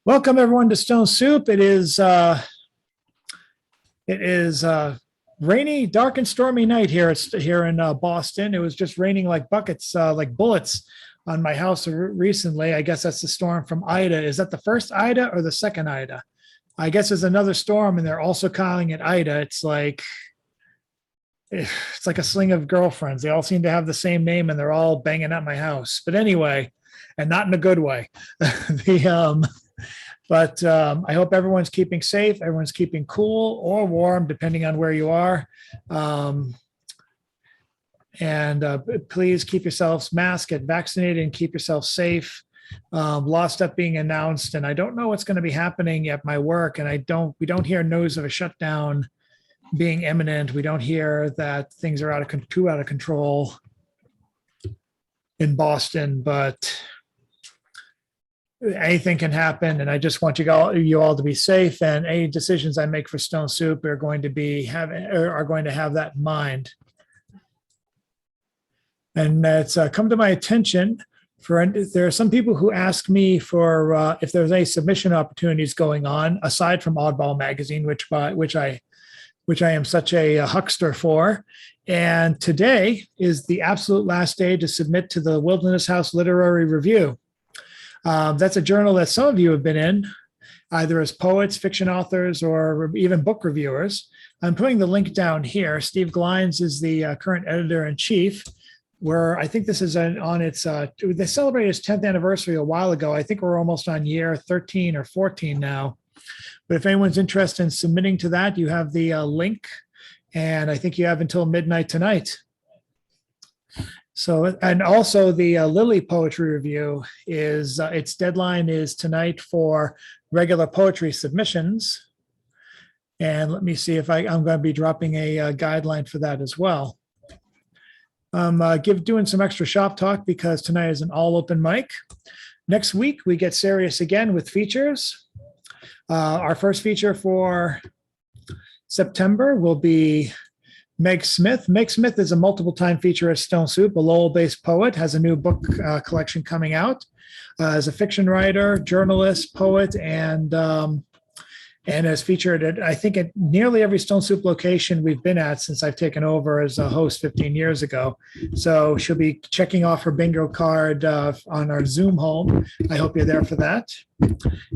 Welcome everyone to Stone Soup. It is rainy, dark, and stormy night here. It's here in Boston. It was just raining like buckets, like bullets on my house recently. I guess that's the storm from Ida. Is that the first Ida or the second Ida? I guess there's another storm, and they're also calling it Ida. It's like a sling of girlfriends. They all seem to have the same name, and they're all banging at my house. But anyway, and not in a good way. the But I hope everyone's keeping safe, everyone's keeping cool or warm, depending on where you are. Um, and Please keep yourselves masked, get vaccinated, and keep yourself safe. Law stuff being announced, and I don't know what's going to be happening at my work. And we don't hear news of a shutdown being imminent. We don't hear that things are too out of control in Boston, but anything can happen, and I just want you all to be safe. And any decisions I make for Stone Soup are going to have that in mind. And it's come to my attention there are some people who ask me for if there's any submission opportunities going on aside from Oddball Magazine, which I am such a huckster for. And today is the absolute last day to submit to the Wilderness House Literary Review. That's a journal that some of you have been in, either as poets, fiction authors, or even book reviewers. I'm putting the link down here. Steve Glines is the current editor-in-chief, where I think this is they celebrated its 10th anniversary a while ago. I think we're almost on year 13 or 14 now. But if anyone's interested in submitting to that, you have the link, and I think you have until midnight tonight. So, and also the Lily Poetry Review its deadline is tonight for regular poetry submissions. And let me see if I'm going to be dropping a guideline for that as well. I'm doing some extra shop talk because tonight is an all open mic. Next week, we get serious again with features. Our first feature for September will be Meg Smith. Meg Smith is a multiple-time feature at Stone Soup, a Lowell-based poet, has a new book collection coming out. As a fiction writer, journalist, poet, and has featured at nearly every Stone Soup location we've been at since I've taken over as a host 15 years ago. So she'll be checking off her bingo card on our Zoom home. I hope you're there for that.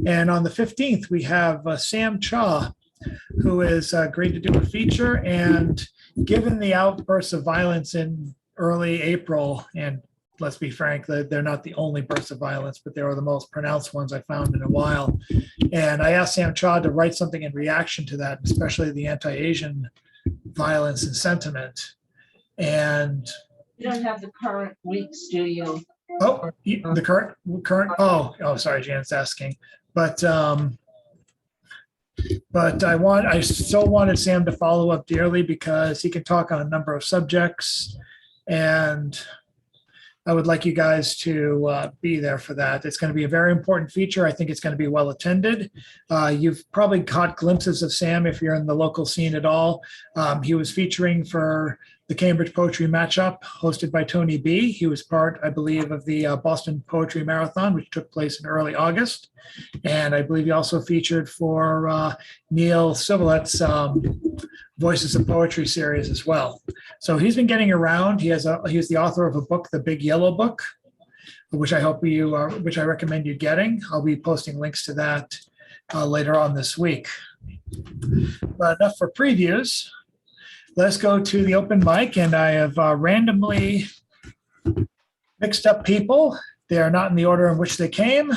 And on the 15th, we have Sam Chaw, who is great to do a feature. And given the outbursts of violence in early April, and let's be frank, they're not the only bursts of violence, but they were the most pronounced ones I found in a while. And I asked Sam Chaw to write something in reaction to that, especially the anti-Asian violence and sentiment. And you don't have the current weeks, do you? Oh, the current. Oh, sorry, Janet's asking. But I still wanted Sam to follow up dearly because he can talk on a number of subjects, and I would like you guys to be there for that. It's going to be a very important feature. I think it's going to be well attended. You've probably caught glimpses of Sam if you're in the local scene at all. He was featuring for the Cambridge Poetry Matchup hosted by Tony B. He was part, I believe, of the Boston Poetry Marathon, which took place in early August. And I believe he also featured for Neil Sivalet's Voices of Poetry series as well. So he's been getting around. He's the author of a book, The Big Yellow Book, which I recommend you getting. I'll be posting links to that later on this week. But enough for previews. Let's go to the open mic, and I have randomly mixed up people. They are not in the order in which they came,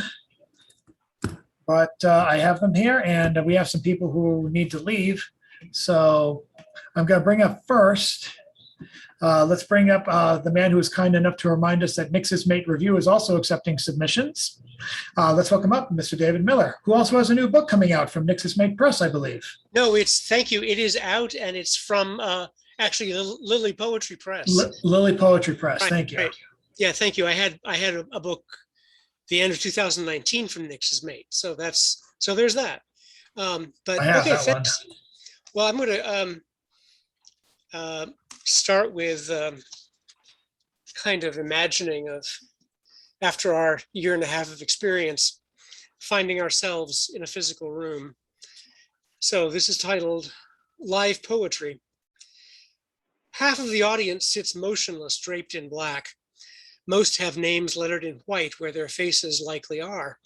but I have them here, and we have some people who need to leave. So I'm going to bring up first. Let's bring up the man who was kind enough to remind us that Nix's Mate Review is also accepting submissions. Let's welcome up Mr. David Miller, who also has a new book coming out from Nix's Mate Press, I believe. No, thank you. It is out, and it's from actually the Lily Poetry Press. Lily Poetry Press. Right, thank you. Right. Yeah, thank you. I had a book the end of 2019 from Nix's Mate, so there's that. But I have okay, that thanks. One. Well, I'm going to start with kind of imagining of after our year and a half of experience, finding ourselves in a physical room. So this is titled Live Poetry. Half of the audience sits motionless, draped in black. Most have names lettered in white where their faces likely are.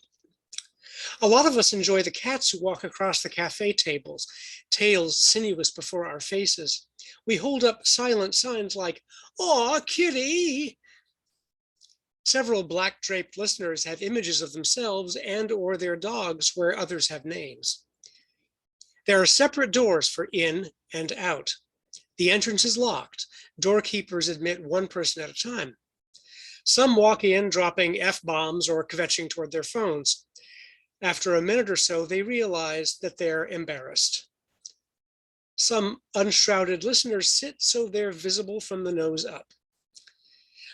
A lot of us enjoy the cats who walk across the cafe tables, tails sinuous before our faces. We hold up silent signs like, "Aw, kitty." Several black draped listeners have images of themselves and or their dogs where others have names. There are separate doors for in and out. The entrance is locked. Doorkeepers admit one person at a time. Some walk in dropping F-bombs or kvetching toward their phones. After a minute or so, they realize that they're embarrassed. Some unshrouded listeners sit so they're visible from the nose up.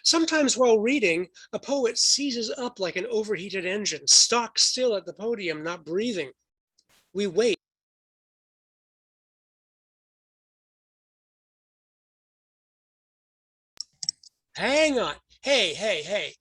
Sometimes while reading, a poet seizes up like an overheated engine, stock still at the podium, not breathing. We wait. Hang on. Hey.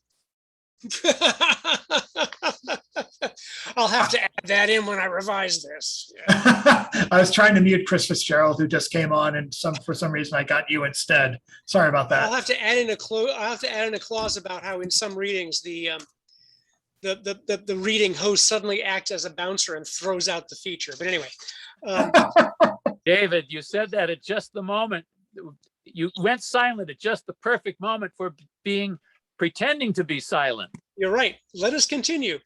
I'll have to add that in when I revise this. I was trying to mute Chris Fitzgerald, who just came on, and for some reason I got you instead. Sorry about I'll that. have to add in a clause about how in some readings the reading host suddenly acts as a bouncer and throws out the feature. But anyway, David, you said that at just the moment. You went silent at just the perfect moment for pretending to be silent. You're right. Let us continue.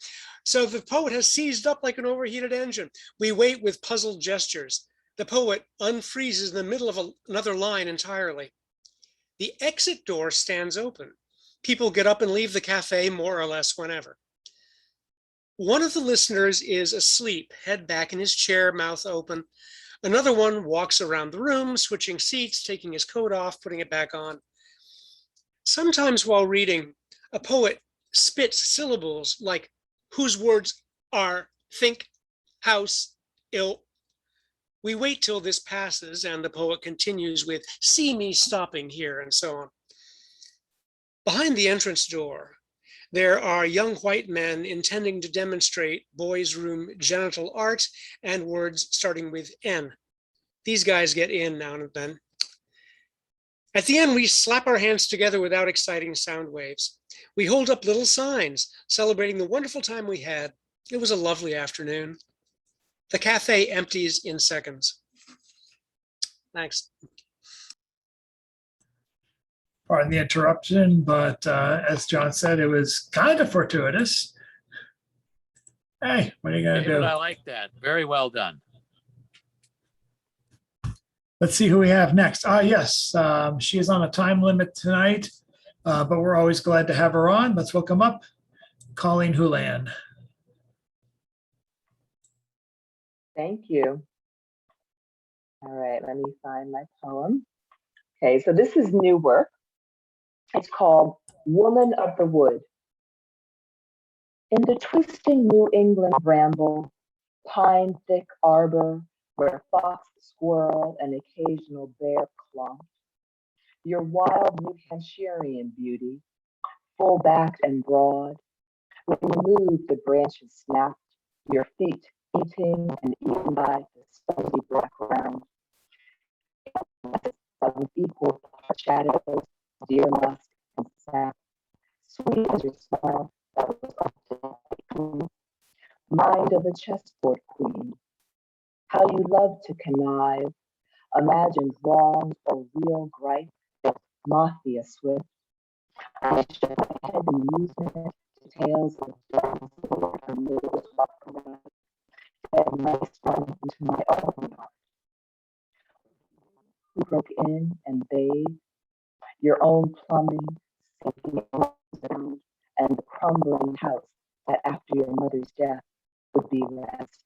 So the poet has seized up like an overheated engine. We wait with puzzled gestures. The poet unfreezes in the middle of another line entirely. The exit door stands open. People get up and leave the cafe more or less whenever. One of the listeners is asleep, head back in his chair, mouth open. Another one walks around the room, switching seats, taking his coat off, putting it back on. Sometimes while reading, a poet spits syllables like whose words are think, house, ill. We wait till this passes and the poet continues with see me stopping here and so on. Behind the entrance door, there are young white men intending to demonstrate boys' room genital art and words starting with N. These guys get in now and then. At the end, we slap our hands together without exciting sound waves. We hold up little signs celebrating the wonderful time we had. It was a lovely afternoon. The cafe empties in seconds. Thanks. Pardon the interruption, but as John said, it was kind of fortuitous. Hey, what are you going to David, do? I like that. Very well done. Let's see who we have next. Yes, she is on a time limit tonight, but we're always glad to have her on. Let's welcome up Colleen Holand. Thank you. All right, let me find my poem. Okay, so this is new work. It's called Woman of the Wood. In the twisting New England bramble, pine thick arbor, where fox, squirrel, and occasional bear clump, your wild New Hampshirean beauty, full-backed and broad, when you move the branches snapped, your feet eating and eaten by the spongy black ground. Of equal shadows, deer musk and sap, sweet as your smile that was often mind of a chessboard queen. How you love to connive, imagined wrongs or real gripe, mafia swift. I shook my head in amusement to tales of drums and mirrors walk around, and my sprung into my own heart. Who broke in and bathed, your own plumbing, sinking down, and the crumbling house that after your mother's death would be rest.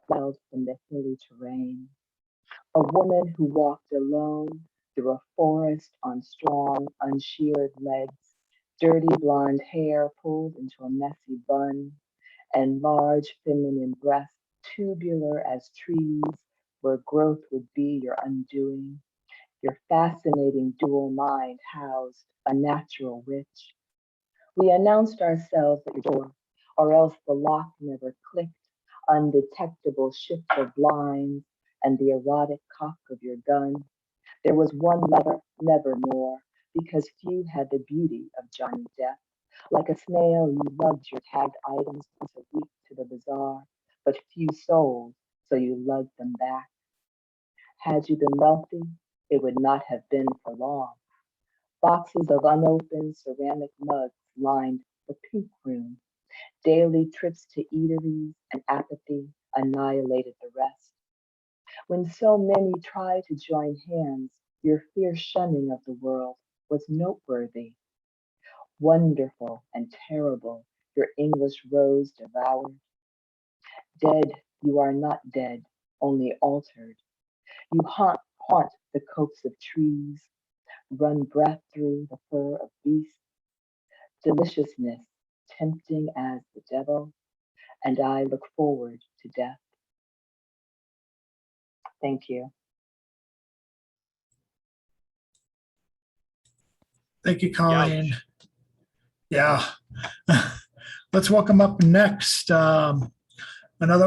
Clouds from the hilly terrain. A woman who walked alone through a forest on strong, unsheared legs, dirty blonde hair pulled into a messy bun, and large feminine breasts, tubular as trees, where growth would be your undoing, Your fascinating dual mind housed a natural witch. We announced ourselves at your door, or else the lock never clicked, undetectable shift of blinds, and the erotic cock of your gun. There was one lover, never more, because few had the beauty of Johnny Depp. Like a snail, you lugged your tagged items once a week to the bazaar, but few sold, so you lugged them back. Had you been wealthy, it would not have been for long. Boxes of unopened ceramic mugs lined the pink room. Daily trips to eateries and apathy annihilated the rest. When so many tried to join hands, your fierce shunning of the world was noteworthy. Wonderful and terrible, your English rose devoured. Dead, you are not dead, only altered. You haunt the copse of trees, run breath through the fur of beasts, deliciousness tempting as the devil, and I look forward to death. Thank you. Thank you, Colleen. Yeah. Let's welcome up next one of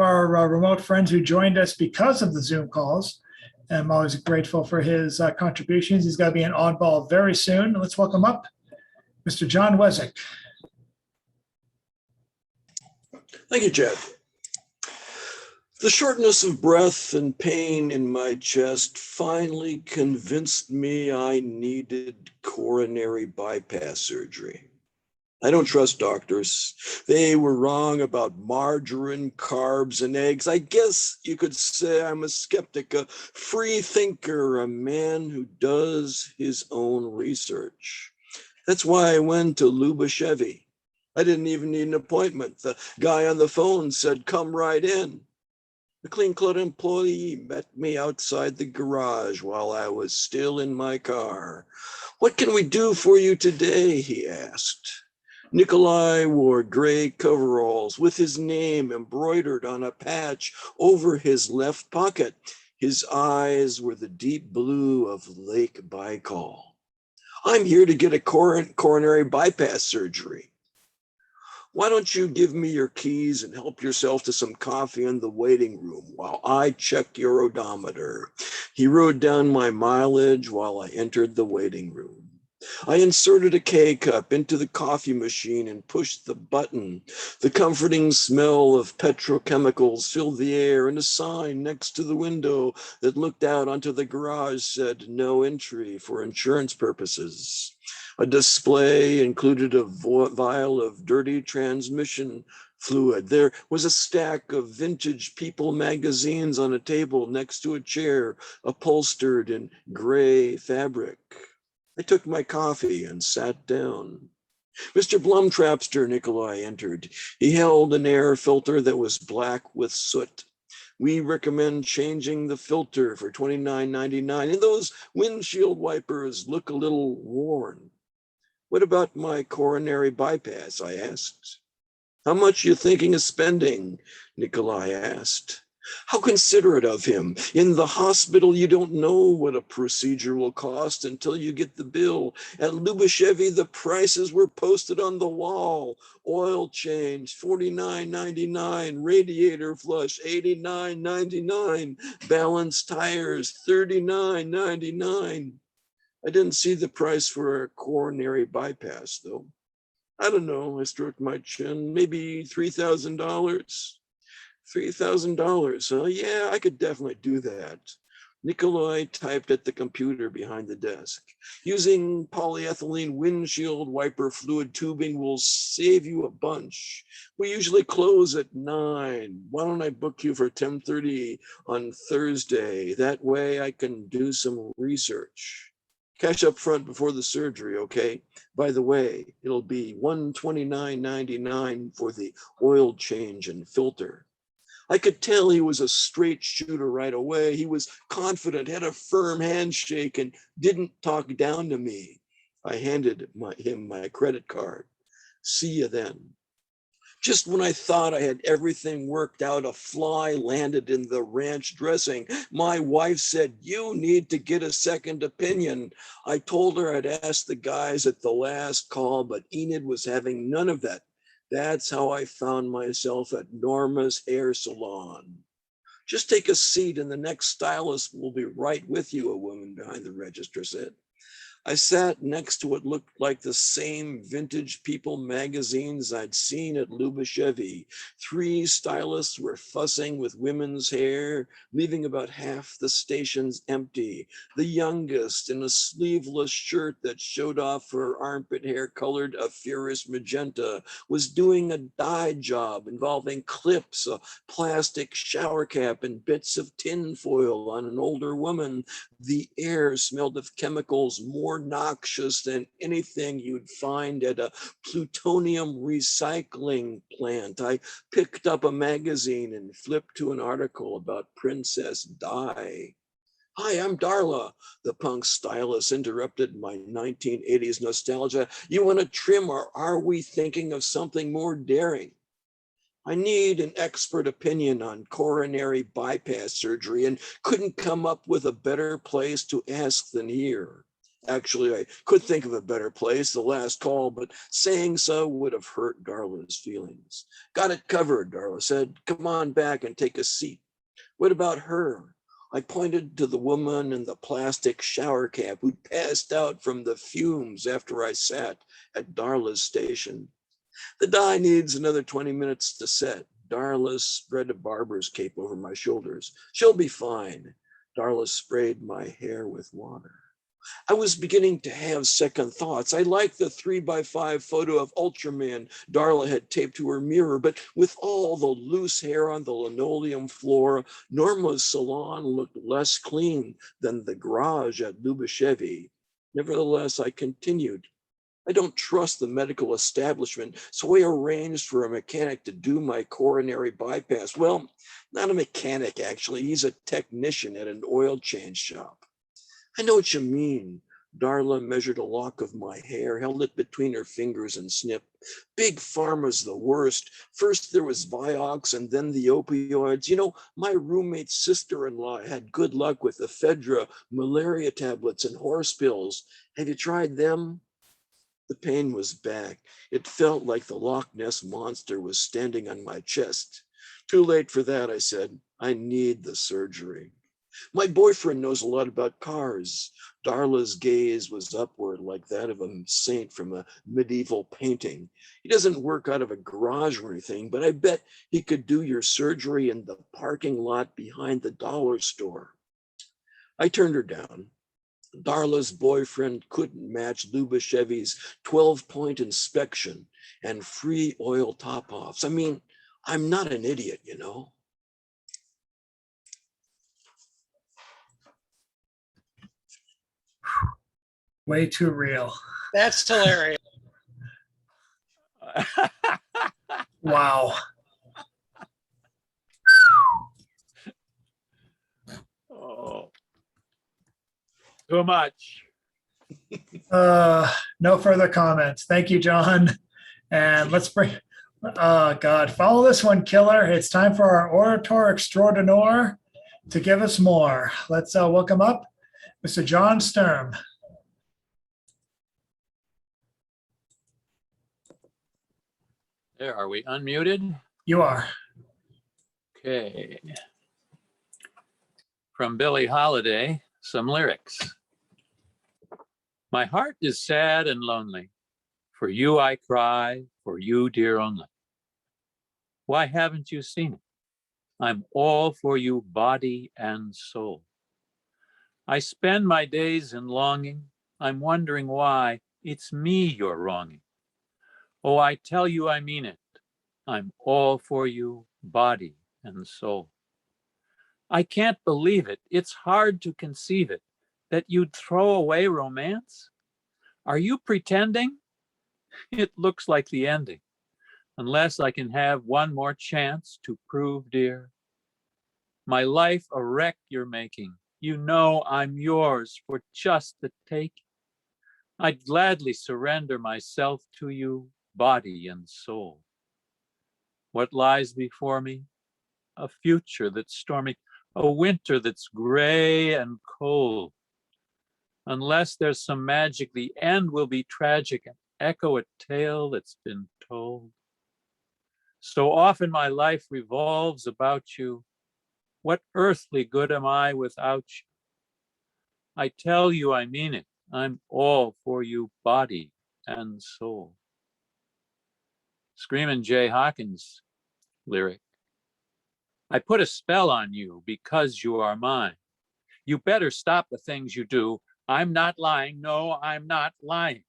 our remote friends who joined us because of the Zoom calls. I'm always grateful for his contributions. He's got to be an oddball very soon. Let's welcome up Mr. John Wesick. Thank you, Chad. The shortness of breath and pain in my chest finally convinced me I needed coronary bypass surgery. I don't trust doctors. They were wrong about margarine, carbs, and eggs. I guess you could say I'm a skeptic, a free thinker, a man who does his own research. That's why I went to Lubashevi. I didn't even need an appointment. The guy on the phone said, "Come right in." The clean clothes employee met me outside the garage while I was still in my car. "What can we do for you today?" he asked. Nikolai wore gray coveralls with his name embroidered on a patch over his left pocket. His eyes were the deep blue of Lake Baikal. "I'm here to get a coronary bypass surgery." "Why don't you give me your keys and help yourself to some coffee in the waiting room while I check your odometer?" He wrote down my mileage while I entered the waiting room. I inserted a K-cup into the coffee machine and pushed the button. The comforting smell of petrochemicals filled the air, and a sign next to the window that looked out onto the garage said, "No entry for insurance purposes." A display included a vial of dirty transmission fluid. There was a stack of vintage People magazines on a table next to a chair upholstered in gray fabric. I took my coffee and sat down. "Mr. Blumtrapster," Nikolai entered. He held an air filter that was black with soot. "We recommend changing the filter for $29.99, and those windshield wipers look a little worn." "What about my coronary bypass?" I asked. "How much you thinking of spending?" Nikolai asked. How considerate of him. In the hospital, you don't know what a procedure will cost until you get the bill. At Lubashevi, the prices were posted on the wall. Oil change, $49.99. Radiator flush, $89.99. Balanced tires, $39.99. I didn't see the price for a coronary bypass, though. "I don't know," I stroked my chin. "Maybe $3,000. $3,000. Yeah, I could definitely do that." Nikolai typed at the computer behind the desk. "Using polyethylene windshield wiper fluid tubing will save you a bunch. We usually close at 9. Why don't I book you for 10:30 on Thursday? That way I can do some research. Cash up front before the surgery, okay? By the way, it'll be $129.99 for the oil change and filter." I could tell he was a straight shooter right away. He was confident, had a firm handshake, and didn't talk down to me. I handed him my credit card. "See you then." Just when I thought I had everything worked out, a fly landed in the ranch dressing. My wife said, "You need to get a second opinion." I told her I'd asked the guys at the last call, but Enid was having none of that. That's how I found myself at Norma's hair salon. "Just take a seat and the next stylist will be right with you," a woman behind the register said. I sat next to what looked like the same vintage People magazines I'd seen at Lubashevy. 3 stylists were fussing with women's hair, leaving about half the stations empty. The youngest, in a sleeveless shirt that showed off her armpit hair colored a furious magenta, was doing a dye job involving clips, a plastic shower cap, and bits of tin foil on an older woman. The air smelled of chemicals more noxious than anything you'd find at a plutonium recycling plant. I picked up a magazine and flipped to an article about Princess Di. "Hi, I'm Darla," the punk stylist interrupted my 1980s nostalgia. "You want to trim, or are we thinking of something more daring?" "I need an expert opinion on coronary bypass surgery and couldn't come up with a better place to ask than here." Actually, I could think of a better place, the last call, but saying so would have hurt Darla's feelings. "Got it covered," Darla said. "Come on back and take a seat." "What about her?" I pointed to the woman in the plastic shower cap who'd passed out from the fumes after I sat at Darla's station. "The dye needs another 20 minutes to set." Darla spread a barber's cape over my shoulders. "She'll be fine." Darla sprayed my hair with water. I was beginning to have second thoughts. I liked the 3x5 photo of Ultraman Darla had taped to her mirror, but with all the loose hair on the linoleum floor, Norma's salon looked less clean than the garage at Lubashevy. Nevertheless, I continued. "I don't trust the medical establishment, so I arranged for a mechanic to do my coronary bypass." "Well, not a mechanic, actually. He's a technician at an oil change shop." "I know what you mean." Darla measured a lock of my hair, held it between her fingers and snipped. "Big Pharma's the worst. First there was Vioxx and then the opioids. You know, my roommate's sister-in-law had good luck with ephedra, malaria tablets, and horse pills. Have you tried them?" The pain was back. It felt like the Loch Ness monster was standing on my chest. "Too late for that," I said. "I need the surgery." "My boyfriend knows a lot about cars." Darla's gaze was upward like that of a saint from a medieval painting. "He doesn't work out of a garage or anything, but I bet he could do your surgery in the parking lot behind the dollar store." I turned her down. Darla's boyfriend couldn't match Lubashevy's 12-point inspection and free oil top-offs. I mean, I'm not an idiot, you know. Way too real. That's hilarious. Wow. Oh, too much. No further comments. Thank you, John. And let's bring, oh God, follow this one, killer. It's time for our orator extraordinaire to give us more. Let's welcome up Mr. John Sturm. There, are we unmuted? You are. Okay. From Billie Holiday, some lyrics. "My heart is sad and lonely. For you I cry, for you, dear, only. Why haven't you seen it? I'm all for you, body and soul. I spend my days in longing. I'm wondering why it's me you're wronging. Oh, I tell you I mean it. I'm all for you, body and soul. I can't believe it. It's hard to conceive it, that you'd throw away romance. Are you pretending? It looks like the ending, unless I can have one more chance to prove, dear. My life a wreck you're making. You know I'm yours for just the taking. I'd gladly surrender myself to you, body and soul. What lies before me? A future that's stormy, a winter that's gray and cold. Unless there's some magic, the end will be tragic and echo a tale that's been told. So often my life revolves about you. What earthly good am I without you? I tell you, I mean it. I'm all for you, body and soul. Screamin' Jay Hawkins lyric. I put a spell on you because you are mine. You better stop the things you do. I'm not lying. No, I'm not lying.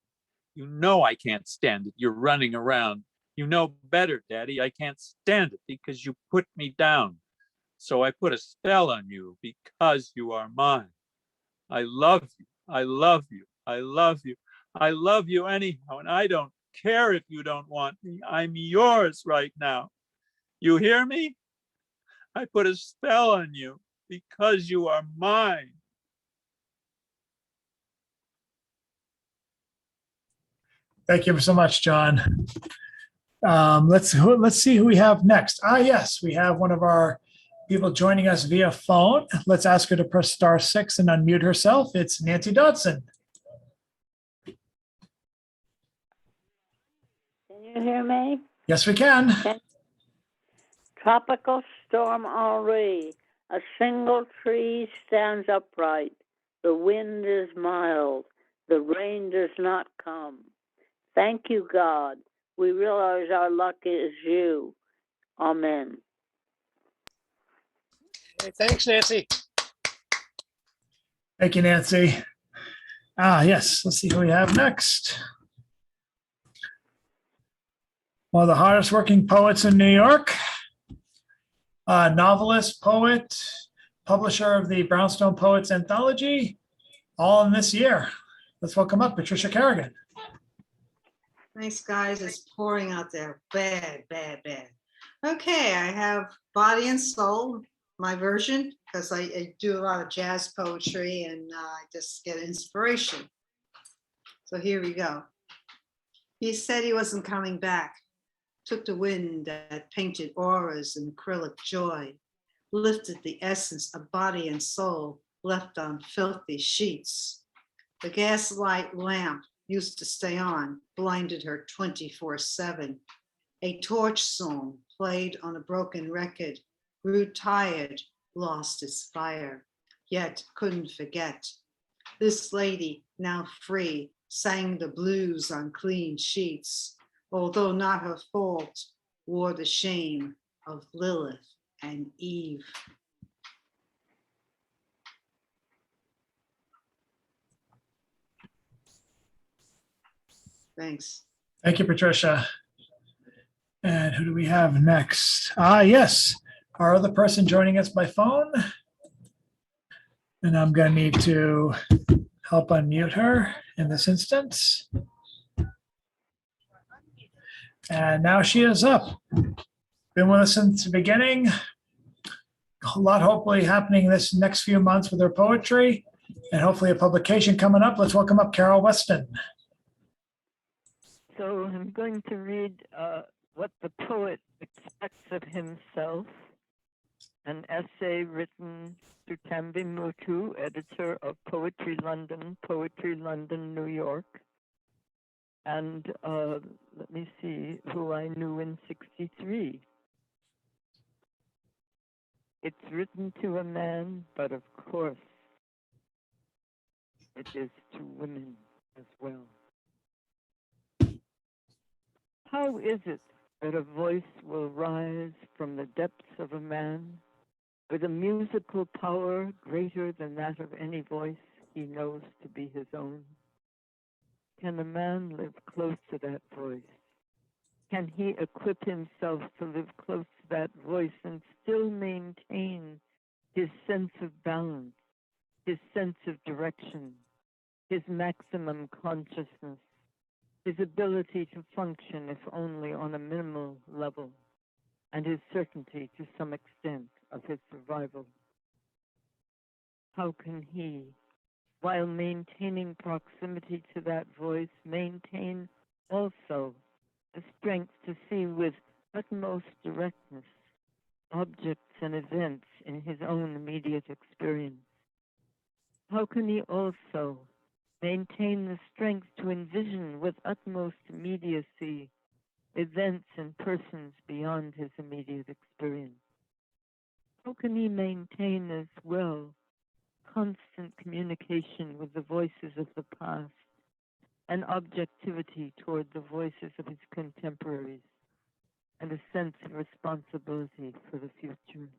You know I can't stand it. You're running around. You know better, Daddy. I can't stand it because you put me down. So I put a spell on you because you are mine. I love you. I love you. I love you. I love you anyhow, and I don't care if you don't want me. I'm yours right now. You hear me? I put a spell on you because you are mine. Thank you so much, John. Let's see who we have next. Yes, we have one of our people joining us via phone. Let's ask her to press *6 and unmute herself. It's Nancy Dotson. Can you hear me? Yes, we can. Tropical storm Henri. A single tree stands upright. The wind is mild. The rain does not come. Thank you, God. We realize our luck is you. Amen. Hey, thanks, Nancy. Thank you, Nancy. Yes, let's see who we have next. One of the hardest working poets in New York, novelist, poet, publisher of the Brownstone Poets Anthology, all in this year. Let's welcome up Patricia Kerrigan. Thanks, guys. It's pouring out there. Bad, bad, bad. Okay, I have Body and Soul, my version, because I do a lot of jazz poetry and I just get inspiration. So here we go. He said he wasn't coming back. Took the wind that painted auras and acrylic joy, lifted the essence of body and soul left on filthy sheets. The gaslight lamp used to stay on, blinded her 24/7. A torch song played on a broken record, grew tired, lost its fire, yet couldn't forget. This lady, now free, sang the blues on clean sheets, although not her fault, wore the shame of Lilith and Eve. Thanks. Thank you, Patricia. And who do we have next? Yes, our other person joining us by phone. And I'm going to need to help unmute her in this instance. And now she is up. Been with us since the beginning. A lot hopefully happening this next few months with her poetry and hopefully a publication coming up. Let's welcome up Carol Weston. So I'm going to read what the poet expects of himself, an essay written to Tambi Mutu, editor of Poetry London, New York. And let me see who I knew in '63. It's written to a man, but of course, it is to women as well. How is it that a voice will rise from the depths of a man with a musical power greater than that of any voice he knows to be his own? Can a man live close to that voice? Can he equip himself to live close to that voice and still maintain his sense of balance, his sense of direction, his maximum consciousness, his ability to function if only on a minimal level, and his certainty to some extent of his survival? How can he, while maintaining proximity to that voice, maintain also the strength to see with utmost directness, objects and events in his own immediate experience? How can he also maintain the strength to envision with utmost immediacy events and persons beyond his immediate experience? How can he maintain as well constant communication with the voices of the past and objectivity toward the voices of his contemporaries and a sense of responsibility for the future?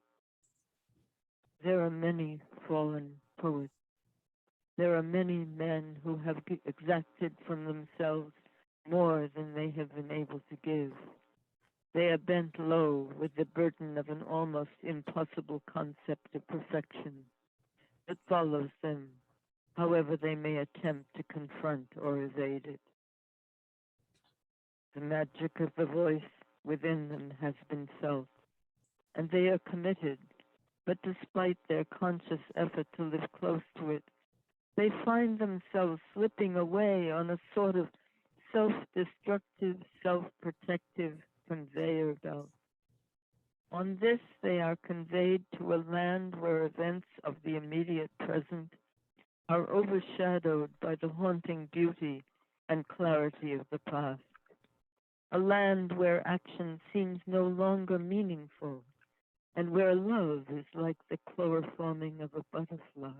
There are many fallen poets. There are many men who have exacted from themselves more than they have been able to give. They are bent low with the burden of an almost impossible concept of perfection that follows them, however they may attempt to confront or evade it. The magic of the voice within them has been felt, and they are committed, but despite their conscious effort to live close to it, they find themselves slipping away on a sort of self-destructive, self-protective conveyor belt. On this, they are conveyed to a land where events of the immediate present are overshadowed by the haunting beauty and clarity of the past. A land where action seems no longer meaningful, and where love is like the chloroforming of a butterfly.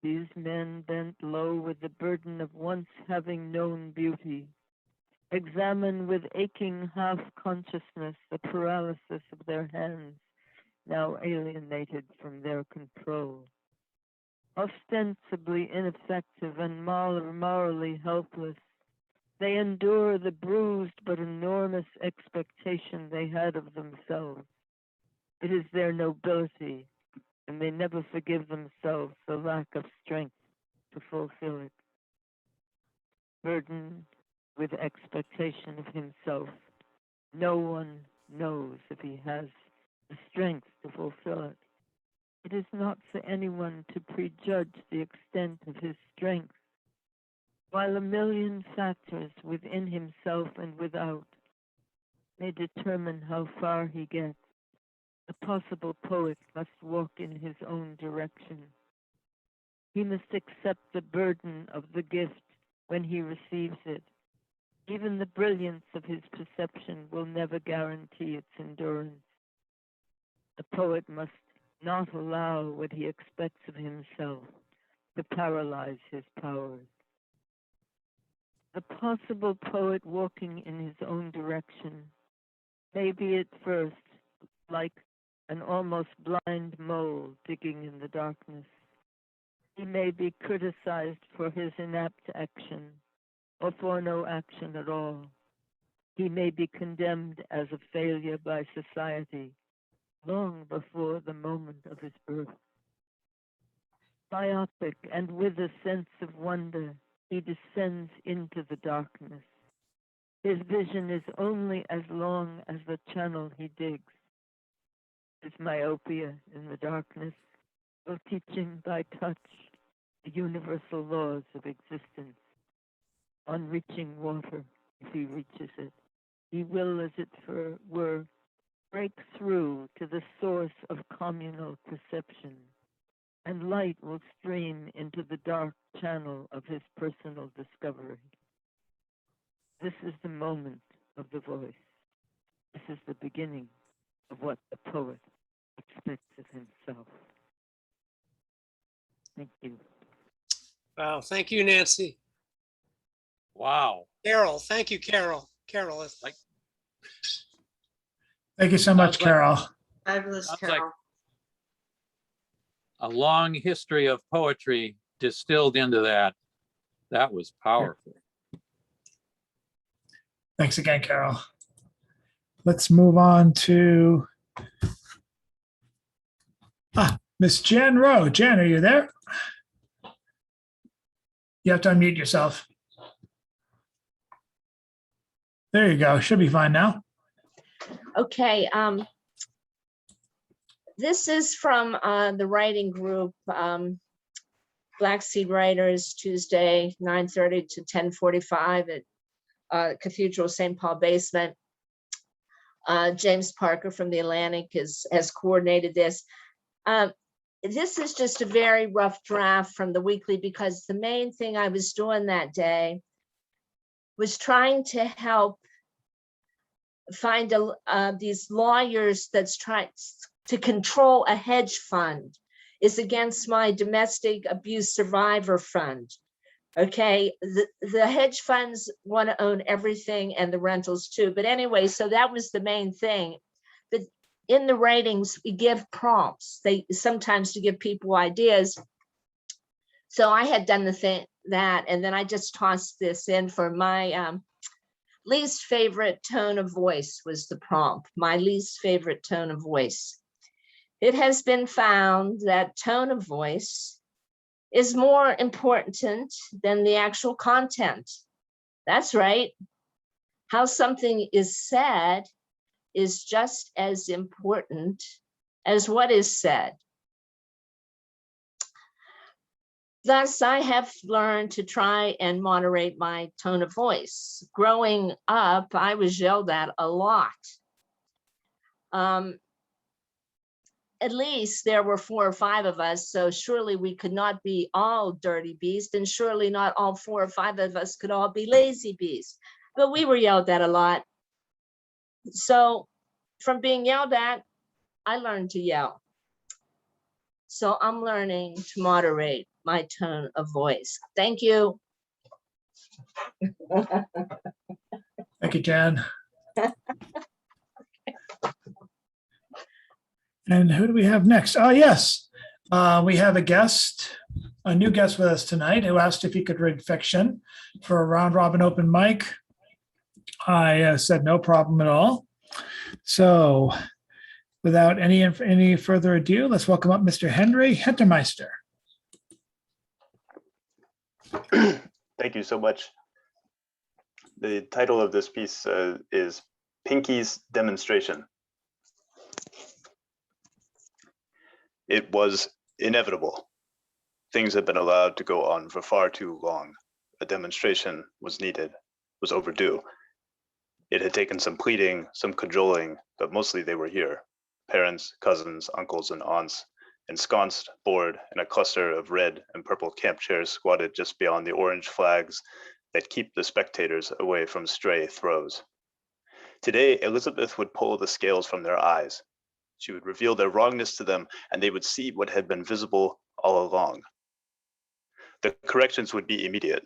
These men bent low with the burden of once having known beauty, examine with aching half-consciousness the paralysis of their hands, now alienated from their control. Ostensibly ineffective and morally helpless, they endure the bruised but enormous expectation they had of themselves. It is their nobility, and they never forgive themselves the lack of strength to fulfill it. Burdened with expectation of himself, no one knows if he has the strength to fulfill it. It is not for anyone to prejudge the extent of his strength, while a million factors within himself and without may determine how far he gets. The possible poet must walk in his own direction. He must accept the burden of the gift when he receives it. Even the brilliance of his perception will never guarantee its endurance. The poet must not allow what he expects of himself to paralyze his powers. The possible poet walking in his own direction may be at first like an almost blind mole digging in the darkness. He may be criticized for his inapt action or for no action at all. He may be condemned as a failure by society long before the moment of his birth. Myopic and with a sense of wonder, he descends into the darkness. His vision is only as long as the channel he digs. His myopia in the darkness will teach him by touch the universal laws of existence. On reaching water, if he reaches it, he will, as it were, break through to the source of communal perception, and light will stream into the dark channel of his personal discovery. This is the moment of the voice. This is the beginning of what the poet expects of himself. Thank you. Wow, thank you, Nancy. Wow. Carol, thank you, Carol. Carol, it's Like- Thank you so much, Sounds like- Carol. Fabulous, Sounds like- Carol. A long history of poetry distilled into that. That was powerful. Thanks again, Carol. Let's move on to Miss Jen Rowe. Jen, are you there? You have to unmute yourself. There you go. Should be fine now. Okay, this is from the writing group, Black Seed Writers, Tuesday, 9:30 to 10:45 at Cathedral St. Paul basement. James Parker from the Atlantic has coordinated this. This is just a very rough draft from the weekly because the main thing I was doing that day was trying to help find these lawyers that's trying to control a hedge fund is against my domestic abuse survivor fund. Okay, the hedge funds want to own everything and the rentals too. But anyway, so that was the main thing. But in the ratings, we give prompts. They sometimes to give people ideas. So I had done that, and then I just tossed this in for my least favorite tone of voice was the prompt. My least favorite tone of voice. It has been found that tone of voice is more important than the actual content. That's right. How something is said is just as important as what is said. Thus, I have learned to try and moderate my tone of voice. Growing up, I was yelled at a lot. At least there were 4 or 5 of us, so surely we could not be all dirty beasts, and surely not all 4 or 5 of us could all be lazy beasts, but we were yelled at a lot. So from being yelled at, I learned to yell. So I'm learning to moderate my tone of voice. Thank you. Thank you, Jan. And who do we have next? Oh, yes. We have a new guest with us tonight who asked if he could read fiction for a round robin open mic. I said no problem at all. So without any further ado, let's welcome up Mr. Henry Hentermeister. Thank you so much. The title of this piece is Pinky's Demonstration. It was inevitable. Things had been allowed to go on for far too long. A demonstration was needed, was overdue. It had taken some pleading, some cajoling, but mostly they were here. Parents, cousins, uncles, and aunts, ensconced, bored, in a cluster of red and purple camp chairs squatted just beyond the orange flags that keep the spectators away from stray throws. Today, Elizabeth would pull the scales from their eyes. She would reveal their wrongness to them, and they would see what had been visible all along. The corrections would be immediate.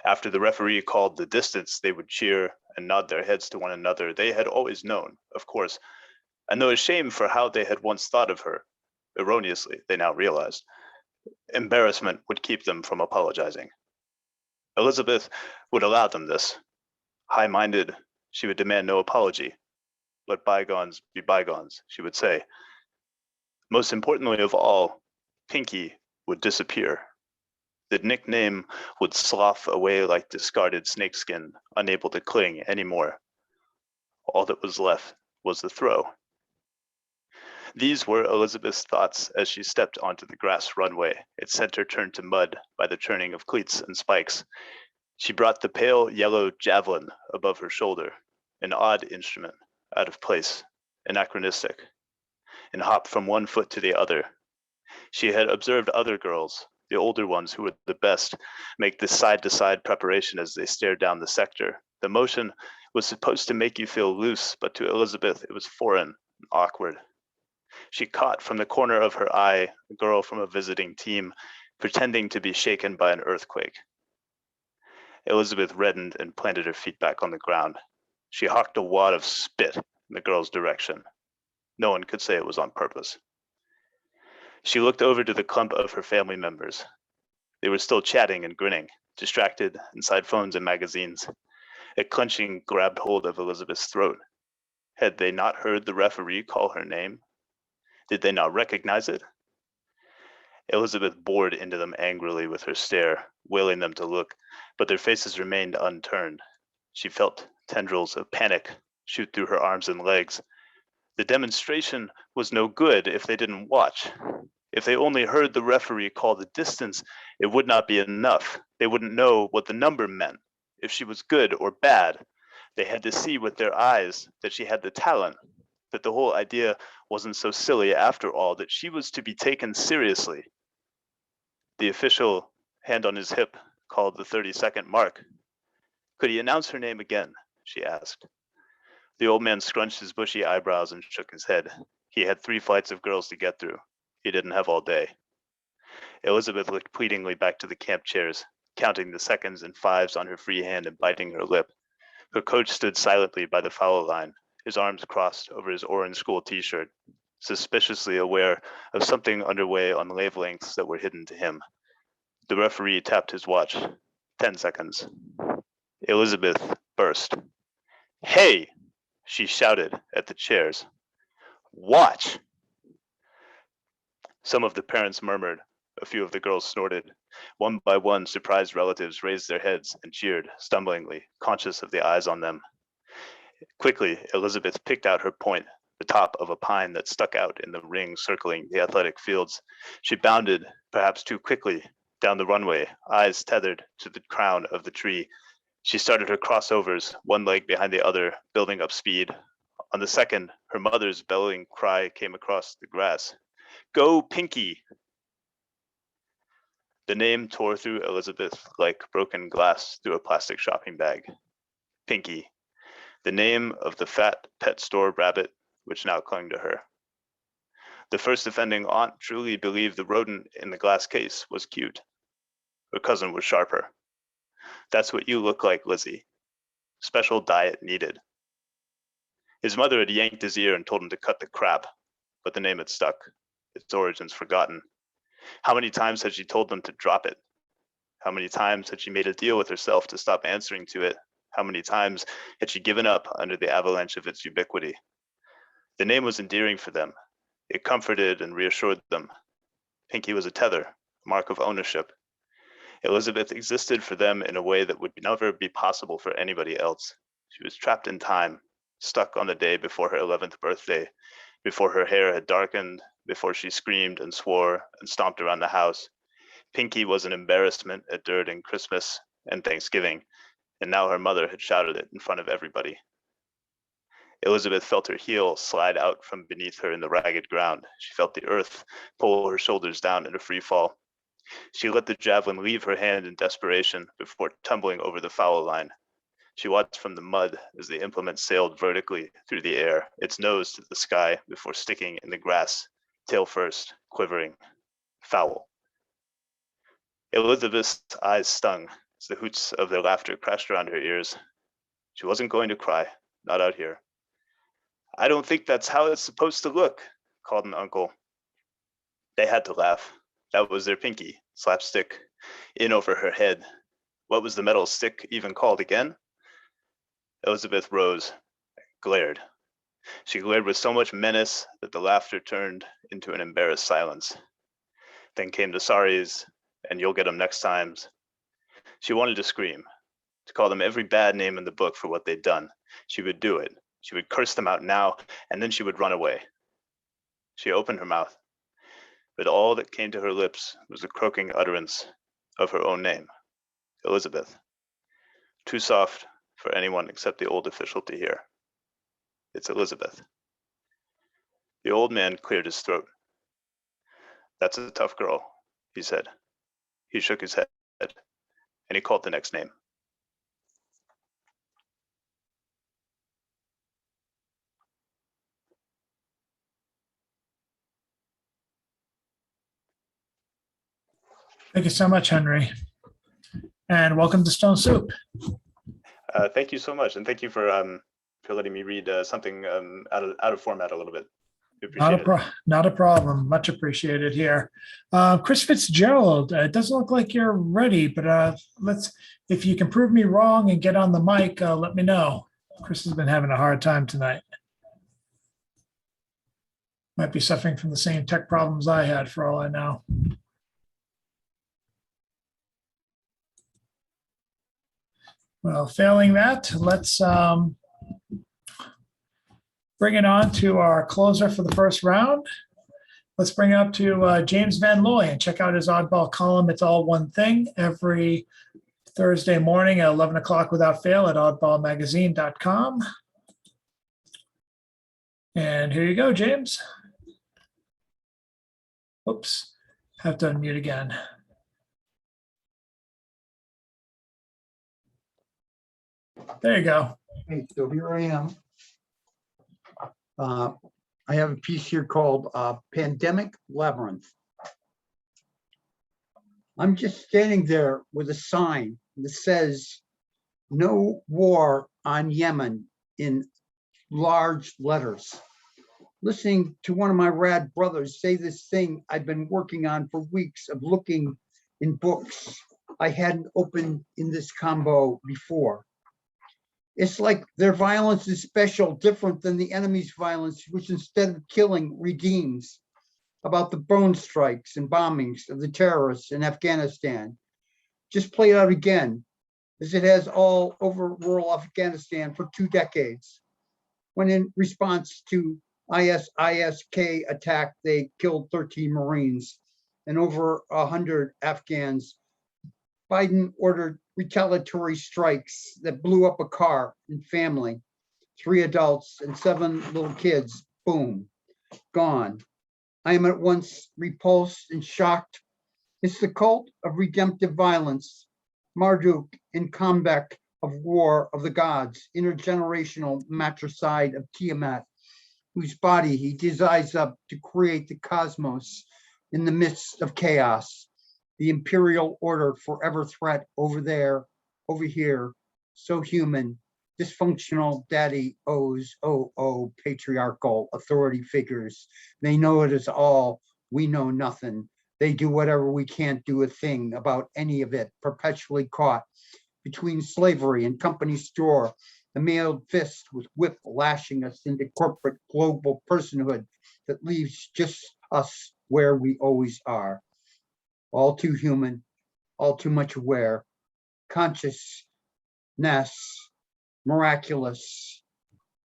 After the referee called the distance, they would cheer and nod their heads to one another. They had always known, of course, and though ashamed for how they had once thought of her, erroneously, they now realized, embarrassment would keep them from apologizing. Elizabeth would allow them this. High-minded, she would demand no apology. Let bygones be bygones, she would say. Most importantly of all, Pinky would disappear. The nickname would slough away like discarded snakeskin, unable to cling anymore. All that was left was the throw. These were Elizabeth's thoughts as she stepped onto the grass runway, its center turned to mud by the churning of cleats and spikes. She brought the pale yellow javelin above her shoulder, an odd instrument, out of place, anachronistic, and hopped from one foot to the other. She had observed other girls, the older ones who were the best, make this side-to-side preparation as they stared down the sector. The motion was supposed to make you feel loose, but to Elizabeth it was foreign and awkward. She caught from the corner of her eye a girl from a visiting team, pretending to be shaken by an earthquake. Elizabeth reddened and planted her feet back on the ground. She hawked a wad of spit in the girl's direction. No one could say it was on purpose. She looked over to the clump of her family members. They were still chatting and grinning, distracted inside phones and magazines. A clenching grabbed hold of Elizabeth's throat. Had they not heard the referee call her name? Did they not recognize it? Elizabeth bored into them angrily with her stare, willing them to look, but their faces remained unturned. She felt tendrils of panic shoot through her arms and legs. The demonstration was no good if they didn't watch. If they only heard the referee call the distance, it would not be enough. They wouldn't know what the number meant, if she was good or bad. They had to see with their eyes that she had the talent, that the whole idea wasn't so silly after all, that she was to be taken seriously. The official, hand on his hip, called the 30-second mark. Could he announce her name again? She asked. The old man scrunched his bushy eyebrows and shook his head. He had 3 flights of girls to get through. He didn't have all day. Elizabeth looked pleadingly back to the camp chairs, counting the seconds and fives on her free hand and biting her lip. Her coach stood silently by the foul line, his arms crossed over his orange school t-shirt, suspiciously aware of something underway on wavelengths that were hidden to him. The referee tapped his watch. 10 seconds. Elizabeth burst. "Hey!" she shouted at the chairs. "Watch!" Some of the parents murmured. A few of the girls snorted. One by one, surprised relatives raised their heads and cheered, stumblingly, conscious of the eyes on them. Quickly, Elizabeth picked out her point, the top of a pine that stuck out in the ring circling the athletic fields. She bounded, perhaps too quickly, down the runway, eyes tethered to the crown of the tree. She started her crossovers, one leg behind the other, building up speed. On the second, her mother's bellowing cry came across the grass. "Go, Pinky!" The name tore through Elizabeth like broken glass through a plastic shopping bag. Pinky, the name of the fat pet store rabbit which now clung to her. The first offending aunt truly believed the rodent in the glass case was cute. Her cousin was sharper. "That's what you look like, Lizzie. Special diet needed." His mother had yanked his ear and told him to cut the crap, but the name had stuck, its origins forgotten. How many times had she told them to drop it? How many times had she made a deal with herself to stop answering to it? How many times had she given up under the avalanche of its ubiquity? The name was endearing for them. It comforted and reassured them. Pinky was a tether, a mark of ownership. Elizabeth existed for them in a way that would never be possible for anybody else. She was trapped in time, stuck on the day before her 11th birthday, before her hair had darkened, before she screamed and swore and stomped around the house. Pinky was an embarrassment at during Christmas and Thanksgiving, and now her mother had shouted it in front of everybody. Elizabeth felt her heel slide out from beneath her in the ragged ground. She felt the earth pull her shoulders down in a free fall. She let the javelin leave her hand in desperation before tumbling over the foul line. She watched from the mud as the implement sailed vertically through the air, its nose to the sky before sticking in the grass, tail first, quivering. Foul. Elizabeth's eyes stung as the hoots of their laughter crashed around her ears. She wasn't going to cry, not out here. "I don't think that's how it's supposed to look," called an uncle. They had to laugh. That was their Pinky, slapstick, in over her head. What was the metal stick even called again? Elizabeth rose, glared. She glared with so much menace that the laughter turned into an embarrassed silence. Then came the sorries, and "you'll get them next times." She wanted to scream, to call them every bad name in the book for what they'd done. She would do it. She would curse them out now, and then she would run away. She opened her mouth, but all that came to her lips was the croaking utterance of her own name, Elizabeth. Too soft for anyone except the old official to hear. "It's Elizabeth." The old man cleared his throat. "That's a tough girl," he said. He shook his head, and he called the next name. Thank you so much, Henry. And welcome to Stone Soup. Thank you so much, and thank you for letting me read something out of format a little bit. We appreciate it. Not a problem. Much appreciated here. Chris Fitzgerald, it doesn't look like you're ready, but if you can prove me wrong and get on the mic, let me know. Chris has been having a hard time tonight. Might be suffering from the same tech problems I had, for all I know. Well, failing that, let's bring it on to our closer for the first round. Let's bring it up to James Van Looy and check out his oddball column. It's all one thing every Thursday morning at 11 o'clock without fail at oddballmagazine.com. And here you go, James. Oops, have to unmute again. There you go. Okay, so here I am. I have a piece here called Pandemic Labyrinth. I'm just standing there with a sign that says, "No war on Yemen" in large letters. Listening to one of my rad brothers say this thing I've been working on for weeks of looking in books I hadn't opened in this combo before. It's like their violence is special, different than the enemy's violence, which instead of killing, redeems. About the drone strikes and bombings of the terrorists in Afghanistan. Just play it out again, as it has all over rural Afghanistan for 2 decades. When in response to ISISK attack, they killed 13 Marines and over 100 Afghans. Biden ordered retaliatory strikes that blew up a car and family, 3 adults and 7 little kids, boom, gone. I am at once repulsed and shocked. It's the cult of redemptive violence, Marduk and Kambek of war of the gods, intergenerational matricide of Tiamat, whose body he designs up to create the cosmos in the midst of chaos. The imperial order forever threat over there, over here, so human, dysfunctional daddy O's, patriarchal authority figures. They know it is all, we know nothing. They do whatever we can't do a thing about any of it, perpetually caught between slavery and company store, the mailed fist with whip lashing us into corporate global personhood that leaves just us where we always are. All too human, all too much aware, consciousness, miraculous,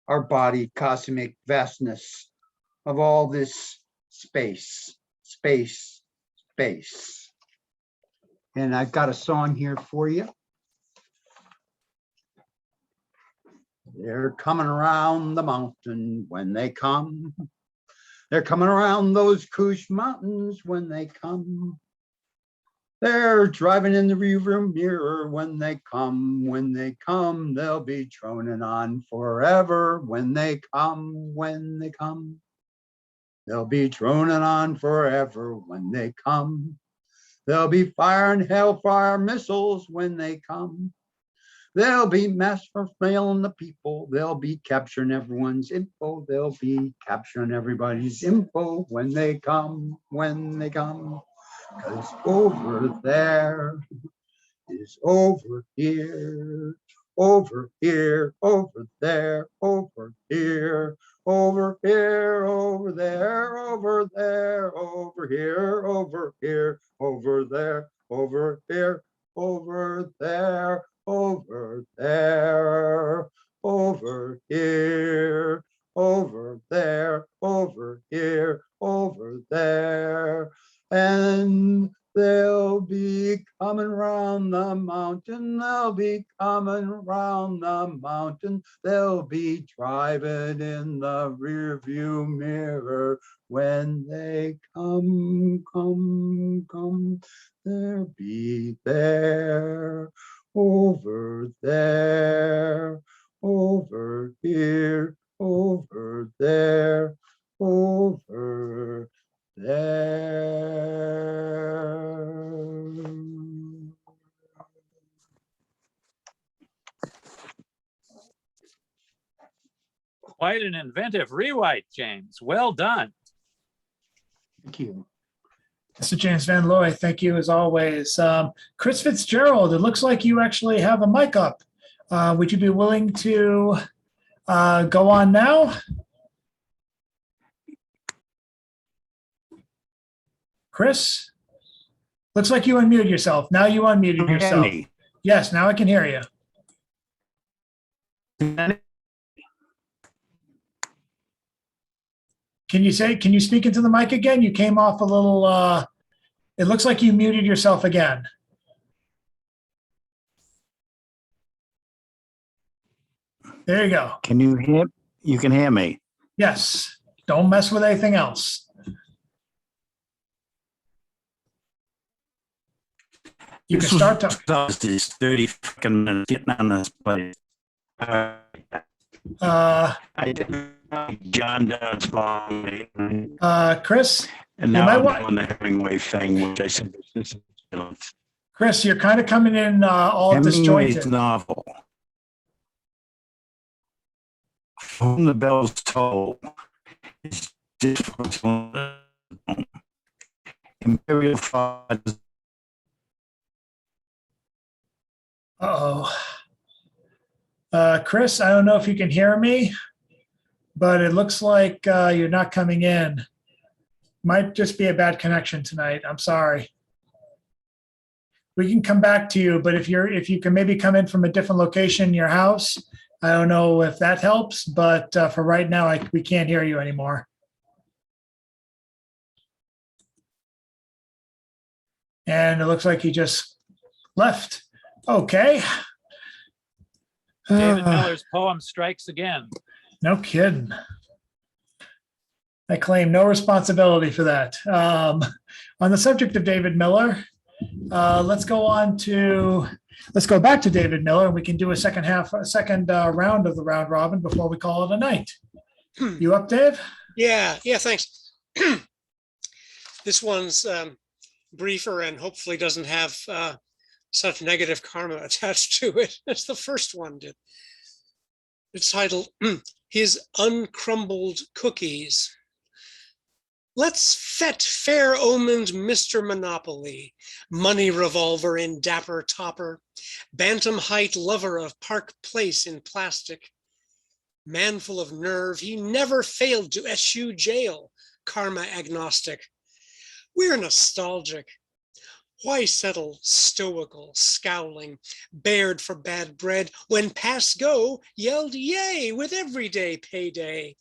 our body, cosmic vastness of all this space. And I've got a song here for you. They're coming around the mountain when they come. They're coming around those Kush mountains when they come. They're driving in the rearview mirror when they come. When they come, they'll be droning on forever. When they come, they'll be droning on forever. When they come, they'll be firing hellfire missiles when they come. They'll be mass surveilling the people. They'll be capturing everyone's info. They'll be capturing everybody's info when they come, Because over there is over here, over here, over there, over here, over here, over there, over there, over here, over here, over there, over here, over there, over there, over here, over there, over here, over there. And they'll be coming round the mountain. They'll be coming round the mountain. They'll be driving in the rear view mirror when they come. They'll be there, over there, over here, over there, over there. Quite an inventive rewrite, James. Well done. Thank you. Mr. James Van Looy, thank you as always. Chris Fitzgerald, it looks like you actually have a mic up. Would you be willing to go on now? Chris? Looks like you unmuted yourself. Now you unmuted yourself. Yes, now I can hear you. Can you speak into the mic again? You came off a little, it looks like you muted yourself again. There you go. Can you hear? You can hear me. Yes. Don't mess with anything else. You can start to. This 30 fucking minutes getting on this place. Uh, I did John Donne's phone, Chris, and you now might I'm want- doing the Hemingway thing, which I said this is Chris, you're kind of coming in all Hemingway's disjointed. novel. From the Bells Toll is dysfunctional. Imperial Fathers. Uh-oh. Chris, I don't know if you can hear me, but it looks like you're not coming in. Might just be a bad connection tonight. I'm sorry. We can come back to you, but if you can maybe come in from a different location in your house, I don't know if that helps, but for right now, we can't hear you anymore. And it looks like he just left. Okay. David Miller's poem strikes again. No kidding. I claim no responsibility for that. On the subject of David Miller, let's go back to David Miller, and we can do a second round of the round robin before we call it a night. You up, Dave? Yeah, thanks. This one's briefer and hopefully doesn't have such negative karma attached to it as the first one did. It's titled His Uncrumbled Cookies. Let's fet fair-omened Mr. Monopoly, money revolver in dapper topper, bantam height lover of Park Place in plastic. Man full of nerve, he never failed to eschew jail, karma agnostic. We're nostalgic. Why settle stoical, scowling, bared for bad bread when pass go yelled yay with everyday payday?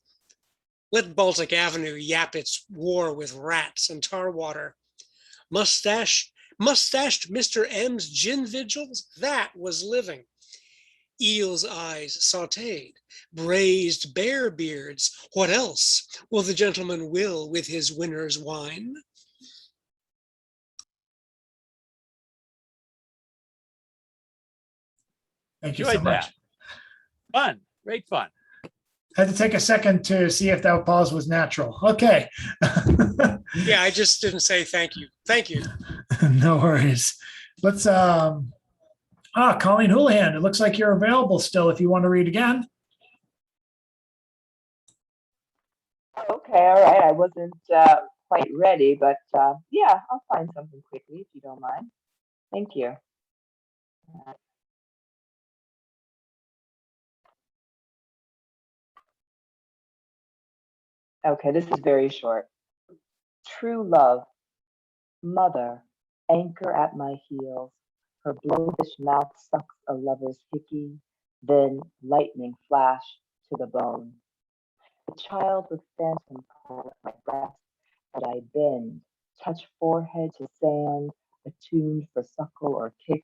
Let Baltic Avenue yap its war with rats and tar water. Mustached Mr. M's gin vigils, that was living. Eel's eyes sauteed, braised bear beards. What else will the gentleman will with his winner's wine? Thank you so Enjoyed much. that. Fun, great fun. Had to take a second to see if that pause was natural. Okay. Yeah, I just didn't say thank you. Thank you. No worries. Let's Colleen Holand, it looks like you're available still if you want to read again. Okay, all right. I wasn't quite ready, but yeah, I'll find something quickly if you don't mind. Thank you. Okay, this is very short. True love, mother, anchor at my heels. Her blowfish mouth sucks a lover's hickey, then lightning flash to the bone. A child with phantom pull at my breast, but I bend, touch forehead to sand, attuned for suckle or kick.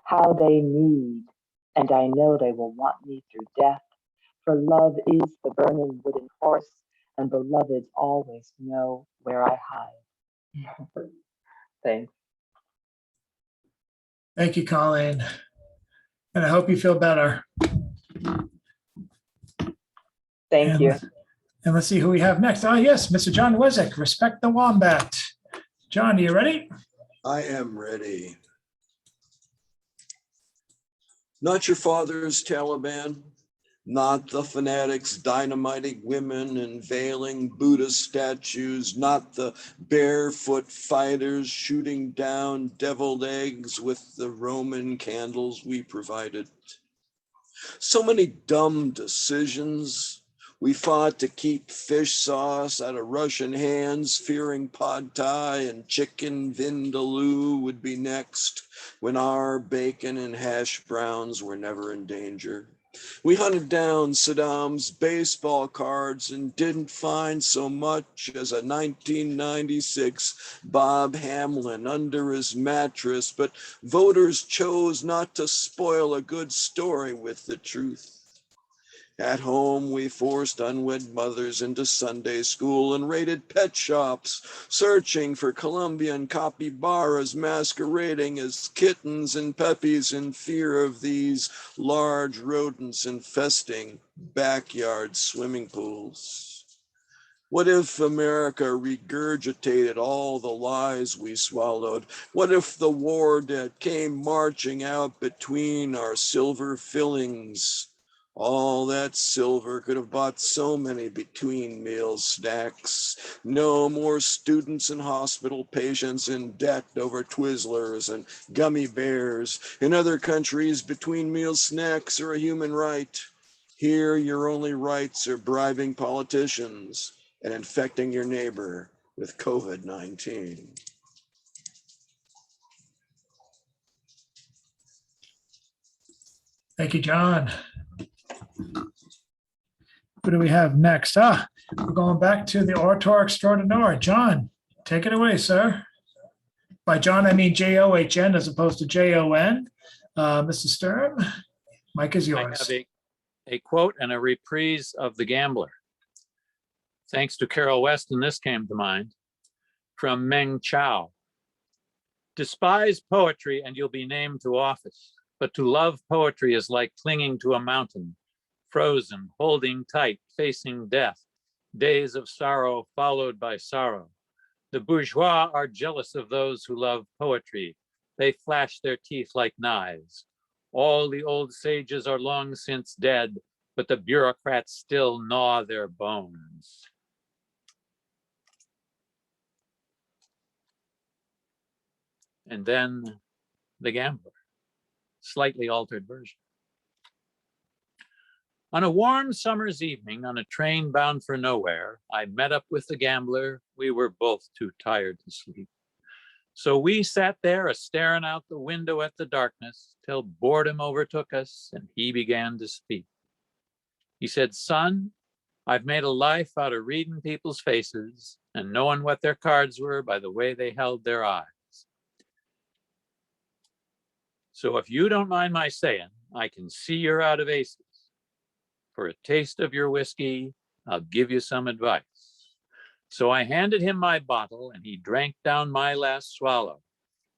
How they need, and I know they will want me through death, for love is the burning wooden horse, and beloveds always know where I hide. Thanks. Thank you, Colleen. And I hope you feel better. Thank you. And let's see who we have next. Yes, Mr. John Wesick, Respect the Wombat. John, are you ready? I am ready. Not your father's Taliban, not the fanatics dynamiting women and veiling Buddha statues, not the barefoot fighters shooting down deviled eggs with the Roman candles we provided. So many dumb decisions. We fought to keep fish sauce out of Russian hands, fearing pad thai and chicken vindaloo would be next, when our bacon and hash browns were never in danger. We hunted down Saddam's baseball cards and didn't find so much as a 1996 Bob Hamlin under his mattress, but voters chose not to spoil a good story with the truth. At home, we forced unwed mothers into Sunday school and raided pet shops, searching for Colombian capybaras masquerading as kittens and puppies in fear of these large rodents infesting backyard swimming pools. What if America regurgitated all the lies we swallowed? What if the war debt came marching out between our silver fillings? All that silver could have bought so many between meal snacks. No more students and hospital patients in debt over Twizzlers and gummy bears. In other countries, between meal snacks are a human right. Here, your only rights are bribing politicians and infecting your neighbor with COVID-19. Thank you, John. What do we have next? We're going back to the orator extraordinaire. John, take it away, sir. By John, I mean John as opposed to Jon. Mr. Sturm, mic is I yours. have a quote and a reprise of The Gambler. Thanks to Carol Weston, this came to mind from Meng Chao. Despise poetry and you'll be named to office, but to love poetry is like clinging to a mountain, frozen, holding tight, facing death, days of sorrow followed by sorrow. The bourgeois are jealous of those who love poetry. They flash their teeth like knives. All the old sages are long since dead, but the bureaucrats still gnaw their bones. And then The Gambler, slightly altered version. On a warm summer's evening on a train bound for nowhere, I met up with the gambler. We were both too tired to sleep. So we sat there a-staring out the window at the darkness till boredom overtook us and he began to speak. He said, "Son, I've made a life out of reading people's faces and knowing what their cards were by the way they held their eyes. So if you don't mind my saying, I can see you're out of aces. For a taste of your whiskey, I'll give you some advice." So I handed him my bottle and he drank down my last swallow.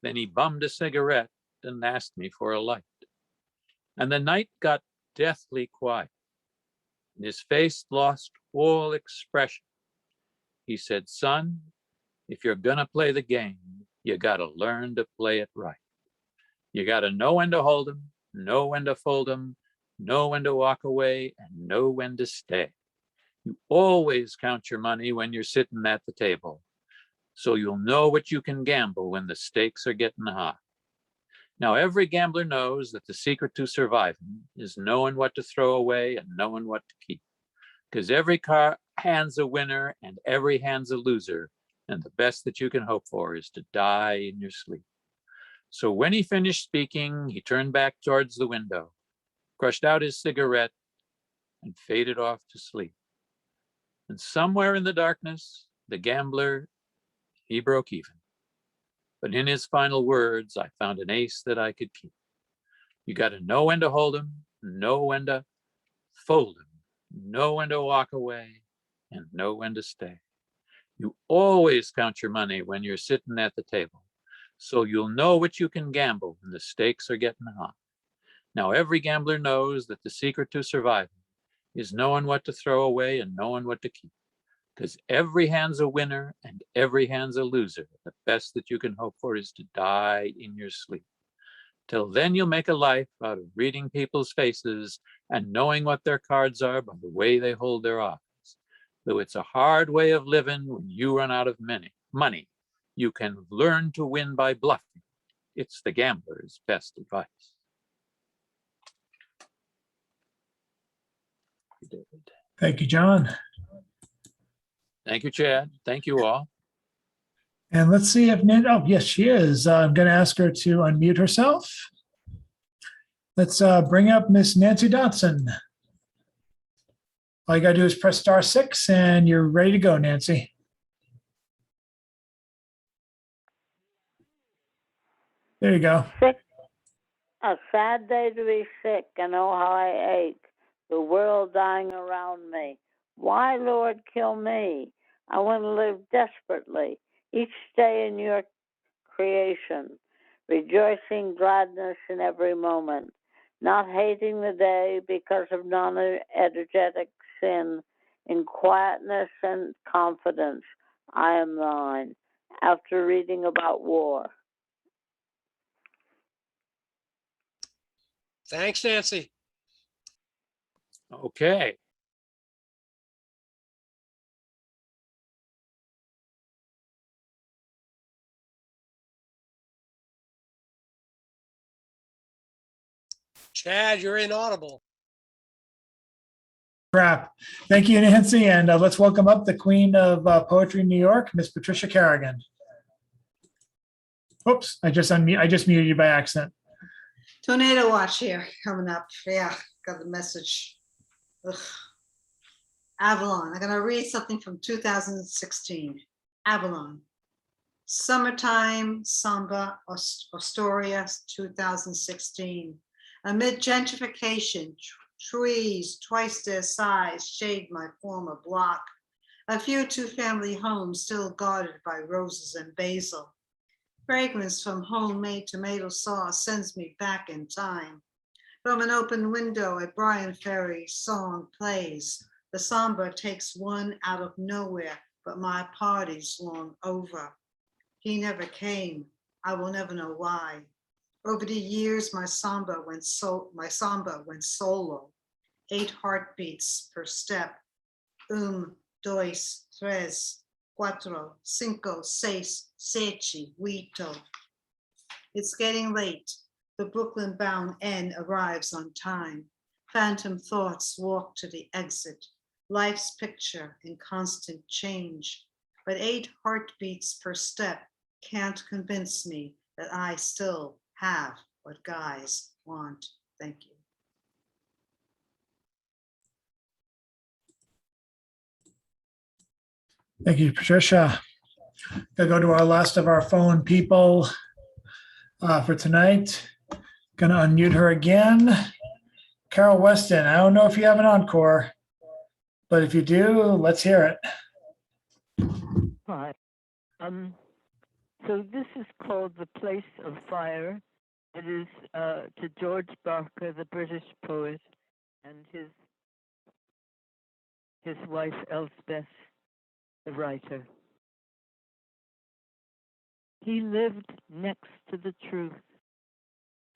Then he bummed a cigarette and asked me for a light. And the night got deathly quiet. And his face lost all expression. He said, "Son, if you're gonna play the game, you gotta learn to play it right. You got to know when to hold them, know when to fold them, know when to walk away, and know when to stay. You always count your money when you're sitting at the table, so you'll know what you can gamble when the stakes are getting high. Now, every gambler knows that the secret to surviving is knowing what to throw away and knowing what to keep, because every hand's a winner and every hand's a loser, and the best that you can hope for is to die in your sleep." So when he finished speaking, he turned back towards the window, crushed out his cigarette, and faded off to sleep. And somewhere in the darkness, the gambler, he broke even. But in his final words, I found an ace that I could keep. You got to know when to hold him, know when to fold him, know when to walk away, and know when to stay. You always count your money when you're sitting at the table, so you'll know what you can gamble when the stakes are getting high. Now, every gambler knows that the secret to surviving is knowing what to throw away and knowing what to keep, because every hand's a winner and every hand's a loser. The best that you can hope for is to die in your sleep. Till then, you'll make a life out of reading people's faces and knowing what their cards are by the way they hold their eyes. Though it's a hard way of living when you run out of money, you can learn to win by bluffing. It's the gambler's best advice. Thank you, John. Thank you, Chad. Thank you all. And let's see if oh, yes, she is. I'm going to ask her to unmute herself. Let's bring up Miss Nancy Dotson. All you got to do is press *6 and you're ready to go, Nancy. There you go. Sick, a sad day to be sick, and oh how I ache the world dying around me. Why, Lord, kill me? I want to live desperately, each day in your creation, rejoicing gladness in every moment, not hating the day because of non-energetic sin, in quietness and confidence, I am thine, after reading about war. Thanks, Nancy. Okay. Chad, you're inaudible. Crap. Thank you, Nancy. And let's welcome up the Queen of Poetry in New York, Miss Patricia Kerrigan. Oops, I just muted you by accident. Tornado watch here coming up. Yeah, got the message. Ugh. Avalon. I'm going to read something from 2016. Avalon. Summertime Samba, Astoria, 2016. Amid gentrification, trees twice their size shade my former block. A few two-family homes still guarded by roses and basil. Fragrance from homemade tomato sauce sends me back in time. From an open window, a Brian Ferry song plays. The samba takes one out of nowhere, but my party's long over. He never came. I will never know why. Over the years, my samba went solo. 8 heartbeats per step. 1, 2, 3, 4, 5, 6, 7, 8. It's getting late. The Brooklyn-bound N arrives on time. Phantom thoughts walk to the exit. Life's picture in constant change. But 8 heartbeats per step can't convince me that I still have what guys want. Thank you. Thank you, Patricia. Gonna go to our last of our phone people for tonight. Gonna unmute her again. Carol Weston, I don't know if you have an encore, but if you do, let's hear it. Hi. So this is called The Place of Fire. It is to George Barker, the British poet, and his wife Elspeth, the writer. He lived next to the truth.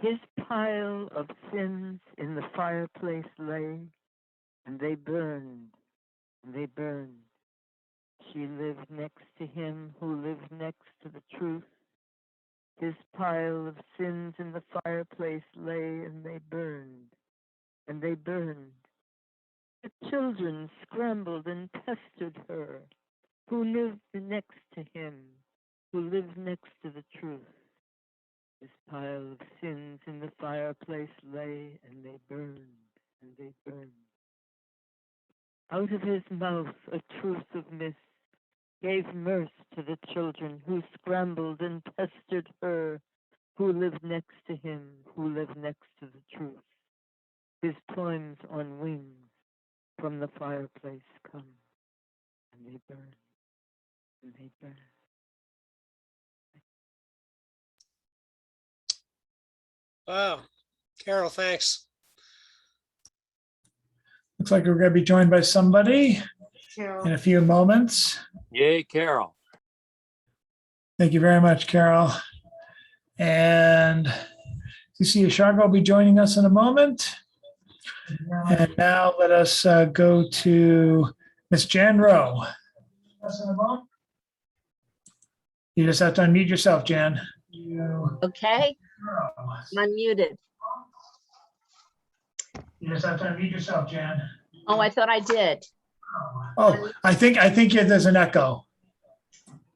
His pile of sins in the fireplace lay, and they burned, and they burned. She lived next to him who lived next to the truth. His pile of sins in the fireplace lay, and they burned, and they burned. The children scrambled and pestered her, who lived next to him, who lived next to the truth. His pile of sins in the fireplace lay, and they burned, and they burned. Out of his mouth a truth of mist gave mirth to the children who scrambled and pestered her, who lived next to him, who lived next to the truth. His poems on wings from the fireplace come, and they burn, and they burn. Wow. Carol, thanks. Looks like we're going to be joined by somebody in a few moments. Yay, Carol. Thank you very much, Carol. And CC Ashargo will be joining us in a moment. And now let us go to Miss Jan Rowe. You just have to unmute yourself, Jan. Okay, I'm unmuted. You just have to unmute yourself, Jan. Oh, I thought I did. Oh, I think there's an echo.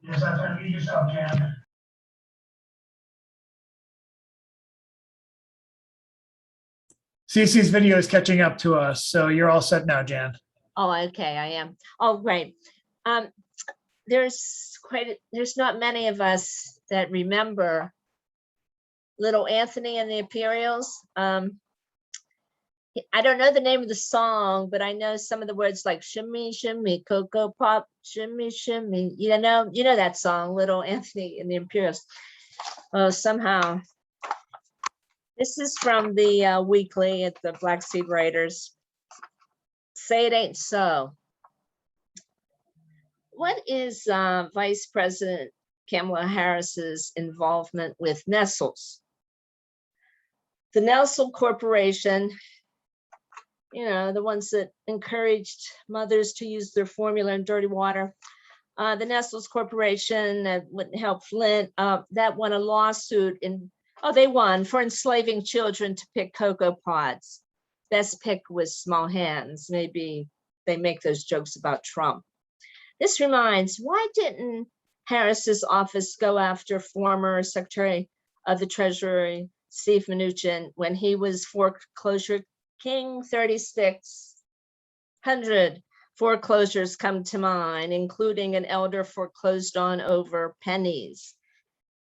You just have to unmute yourself, Jan. CC's video is catching up to us, so you're all set now, Jan. Oh, okay, I am. Oh, great. There's not many of us that remember Little Anthony and the Imperials. I don't know the name of the song, but I know some of the words like shimmy, shimmy, cocoa pop, shimmy, shimmy. You know that song, Little Anthony and the Imperials. Oh, somehow. This is from the weekly at the Black Seed Writers. Say it ain't so. What is Vice President Kamala Harris's involvement with Nestles? The Nestle Corporation, you know, the ones that encouraged mothers to use their formula in dirty water. The Nestles Corporation that wouldn't help Flint, that won a lawsuit they won for enslaving children to pick cocoa pods. Best pick was small hands. Maybe they make those jokes about Trump. This reminds, why didn't Harris's office go after former Secretary of the Treasury, Steve Mnuchin, when he was foreclosure king? 3,600 foreclosures come to mind, including an elder foreclosed on over pennies.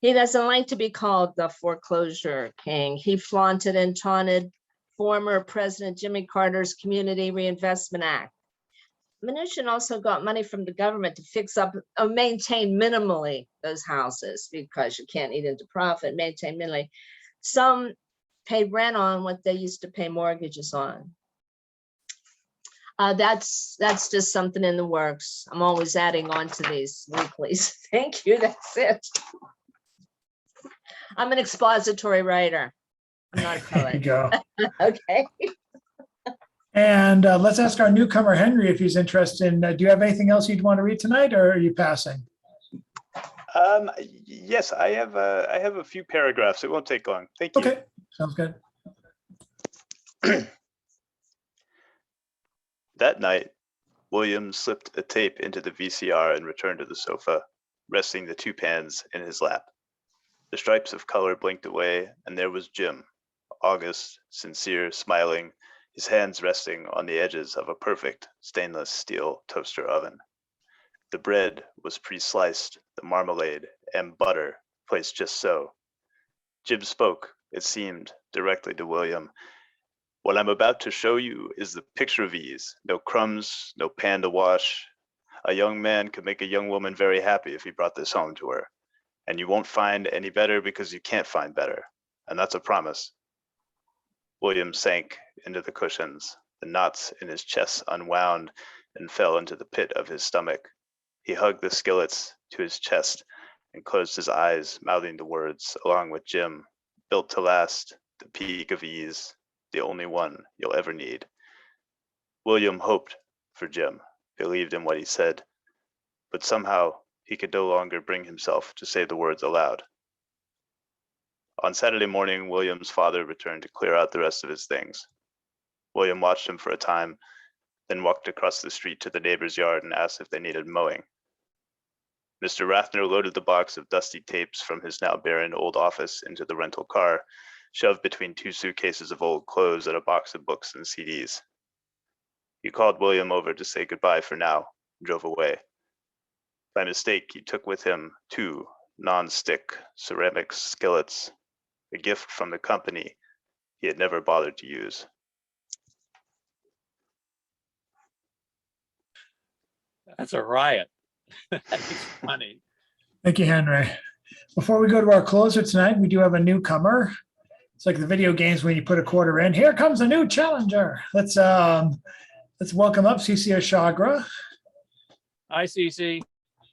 He doesn't like to be called the foreclosure king. He flaunted and taunted former President Jimmy Carter's Community Reinvestment Act. Mnuchin also got money from the government to fix up or maintain minimally those houses, because you can't eat into profit, maintain minimally. Some paid rent on what they used to pay mortgages on. That's just something in the works. I'm always adding on to these weeklies. Thank you, that's it. I'm an expository writer. I'm not a There you poet. go. Okay. And let's ask our newcomer, Henry, if he's interested. Do you have anything else you'd want to read tonight, or are you passing? Yes, I have a few paragraphs. It won't take long. Thank you. Okay, sounds good. That night, William slipped a tape into the VCR and returned to the sofa, resting the two pans in his lap. The stripes of color blinked away, and there was Jim, August, sincere, smiling, his hands resting on the edges of a perfect stainless steel toaster oven. The bread was pre-sliced, the marmalade and butter placed just so. Jim spoke, it seemed, directly to William. What I'm about to show you is the picture of ease. No crumbs, no pan to wash. A young man could make a young woman very happy if he brought this home to her. And you won't find any better because you can't find better. And that's a promise. William sank into the cushions. The knots in his chest unwound and fell into the pit of his stomach. He hugged the skillets to his chest and closed his eyes, mouthing the words, along with Jim, built to last, the peak of ease, the only one you'll ever need. William hoped for Jim, believed in what he said, but somehow he could no longer bring himself to say the words aloud. On Saturday morning, William's father returned to clear out the rest of his things. William watched him for a time, then walked across the street to the neighbor's yard and asked if they needed mowing. Mr. Rathner loaded the box of dusty tapes from his now barren old office into the rental car, shoved between two suitcases of old clothes and a box of books and CDs. He called William over to say goodbye for now and drove away. By mistake, he took with him 2 non-stick ceramic skillets, a gift from the company he had never bothered to use. That's a riot. That's funny. Thank you, Henry. Before we go to our closer tonight, we do have a newcomer. It's like the video games when you put a quarter in. Here comes a new challenger. Let's welcome up CC Ashagra. Hi, Cece.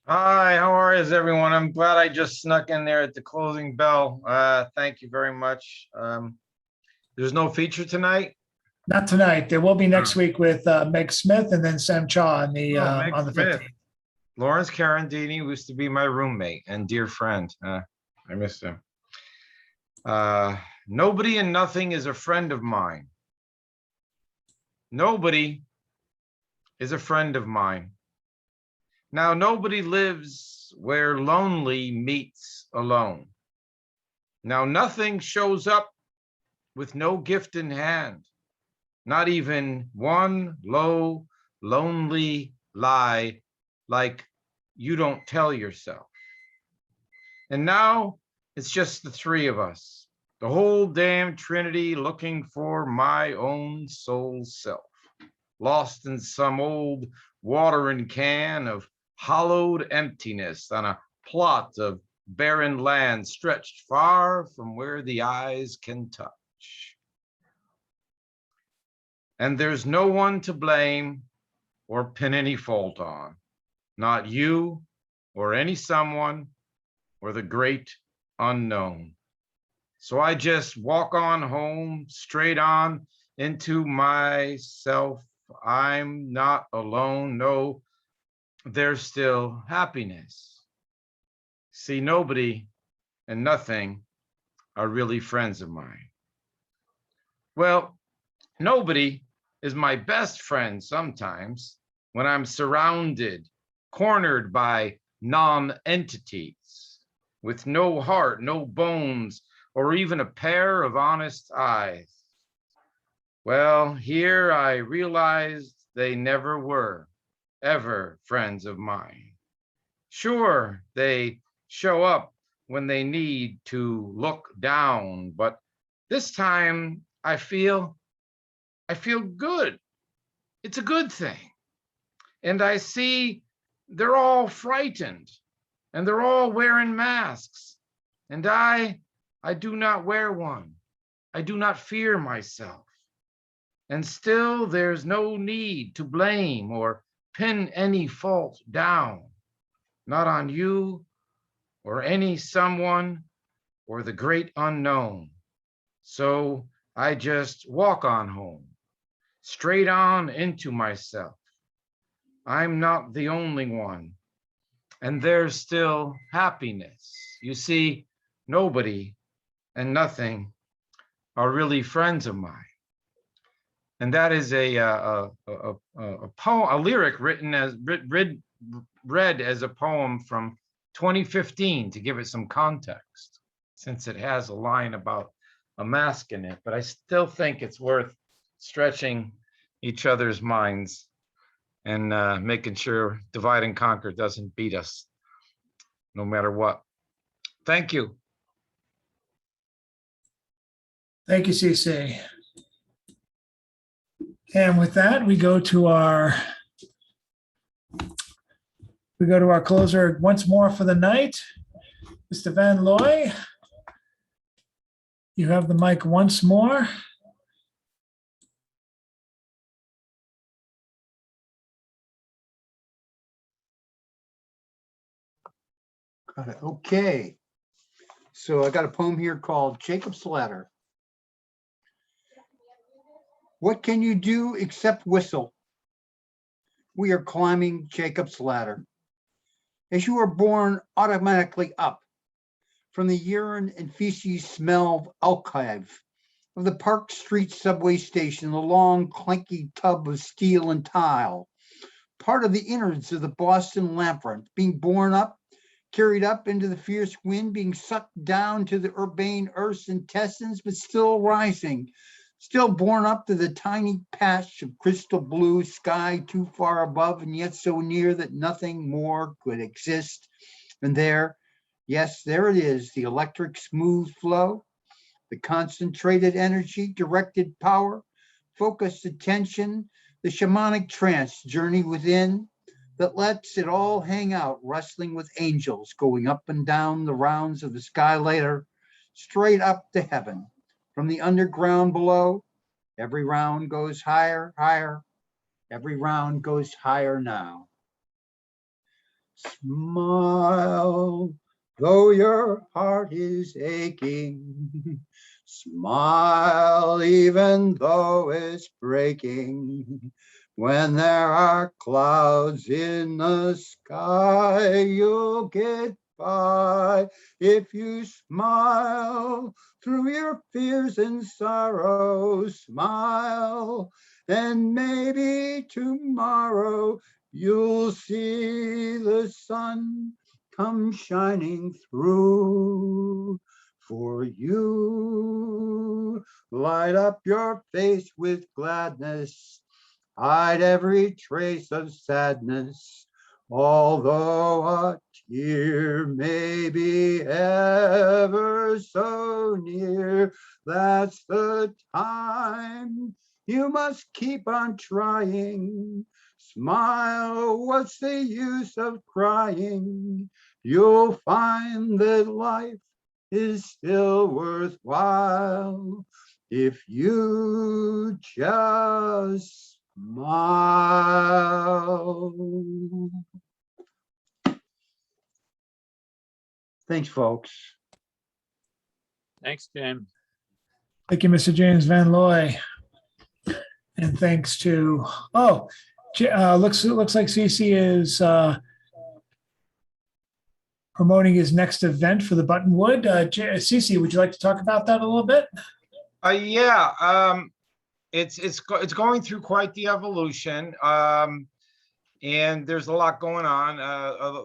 Hi, how are you, everyone? I'm glad I just snuck in there at the closing bell. Thank you very much. There's no feature tonight? Not tonight. There will be next week with Meg Smith and then Sam Cha on the Meg on the Smith. 15th. Lawrence Carandini used to be my roommate and dear friend. I miss him. Nobody and nothing is a friend of mine. Nobody is a friend of mine. Now, nobody lives where lonely meets alone. Now, nothing shows up with no gift in hand, not even one low, lonely lie like you don't tell yourself. And now it's just the 3 of us, The whole damn trinity looking for my own soul self, lost in some old watering can of hollowed emptiness on a plot of barren land stretched far from where the eyes can touch. And there's no one to blame or pin any fault on, not you or any someone or the great unknown. So I just walk on home, straight on into myself. I'm not alone. No, there's still happiness. See, nobody and nothing are really friends of mine. Well, nobody is my best friend sometimes when I'm surrounded, cornered by non-entities with no heart, no bones, or even a pair of honest eyes. Well, here I realized they never were, ever friends of mine. Sure, they show up when they need to look down, but this time I feel good. It's a good thing. And I see they're all frightened and they're all wearing masks. And I do not wear one. I do not fear myself. And still there's no need to blame or pin any fault down, not on you or any someone or the great unknown. So I just walk on home, straight on into myself. I'm not the only one, and there's still happiness. You see, nobody and nothing are really friends of mine. And that is a poem, a lyric written as read as a poem from 2015 to give it some context, since it has a line about a mask in it. But I still think it's worth stretching each other's minds and making sure divide and conquer doesn't beat us, no matter what. Thank you. Thank you, CC. And with that, we go to our closer once more for the night. Mr. Van Looy, you have the mic once more. Got it. Okay. So I got a poem here called Jacob's Ladder. What can you do except whistle? We are climbing Jacob's ladder. As you are born automatically up from the urine and feces smell alcove of the Park Street subway station, the long clanky tub of steel and tile, part of the innards of the Boston labyrinth, being borne up, carried up into the fierce wind, being sucked down to the urbane earth's intestines, but still rising, still borne up to the tiny patch of crystal blue sky too far above and yet so near that nothing more could exist. And there, yes, there it is, the electric smooth flow, the concentrated energy, directed power, focused attention, the shamanic trance journey within that lets it all hang out, rustling with angels going up and down the rounds of the sky later, straight up to heaven. From the underground below, every round goes higher, higher. Every round goes higher now. Smile, though your heart is aching. Smile, even though it's breaking. When there are clouds in the sky, you'll get by if you smile through your fears and sorrows. Smile, and maybe tomorrow you'll see the sun come shining through for you. Light up your face with gladness, hide every trace of sadness, although a Here may be ever so near. That's the time. You must keep on trying. Smile, what's the use of crying? You'll find that life is still worthwhile if you just smile. Thanks, folks. Thanks, James. Thank you, Mr. James Van Loy. And thanks to, looks like Cece is promoting his next event for the Buttonwood. Cece, would you like to talk about that a little bit? It's going through quite the evolution. And there's a lot going on.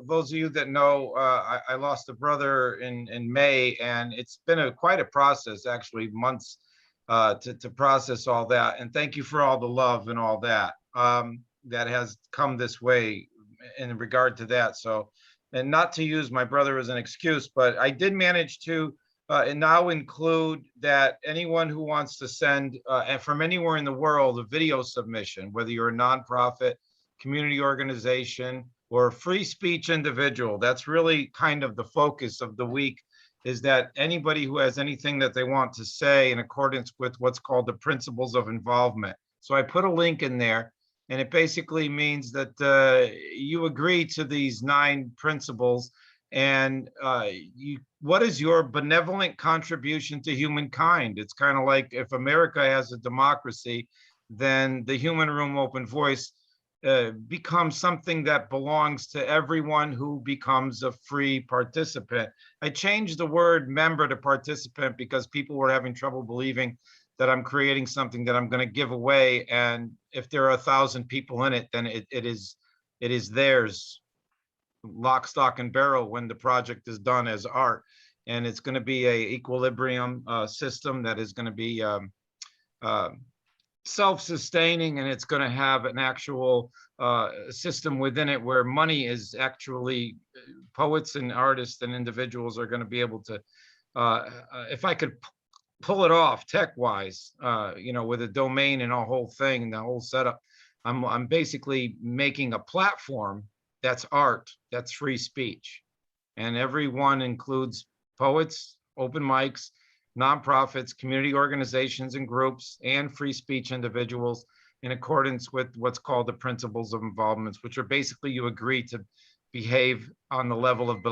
Those of you that know, I lost a brother in May, and it's been quite a process, actually, months to process all that. And thank you for all the love and all that that has come this way in regard to that. So, and not to use my brother as an excuse, but I did manage to now include that anyone who wants to send from anywhere in the world a video submission, whether you're a nonprofit, community organization, or a free speech individual. That's really kind of the focus of the week, is that anybody who has anything that they want to say in accordance with what's called the principles of involvement. So I put a link in there, and it basically means that you agree to these 9 principles, and what is your benevolent contribution to humankind? It's kind of like if America has a democracy, then the Human Room Open Voice becomes something that belongs to everyone who becomes a free participant. I changed the word member to participant because people were having trouble believing that I'm creating something that I'm going to give away. And if there are 1,000 people in it, then it is theirs, lock, stock, and barrel, when the project is done as art. And it's going to be a equilibrium system that is going to be self-sustaining, and it's going to have an actual system within it where money is actually, poets and artists and individuals are going to be able to, if I could pull it off tech-wise, with a domain and a whole thing and the whole setup, I'm basically making a platform that's art, that's free speech. And everyone includes poets, open mics, nonprofits, community organizations and groups, and free speech individuals, in accordance with what's called the principles of involvement, which are basically you agree to behave on the level of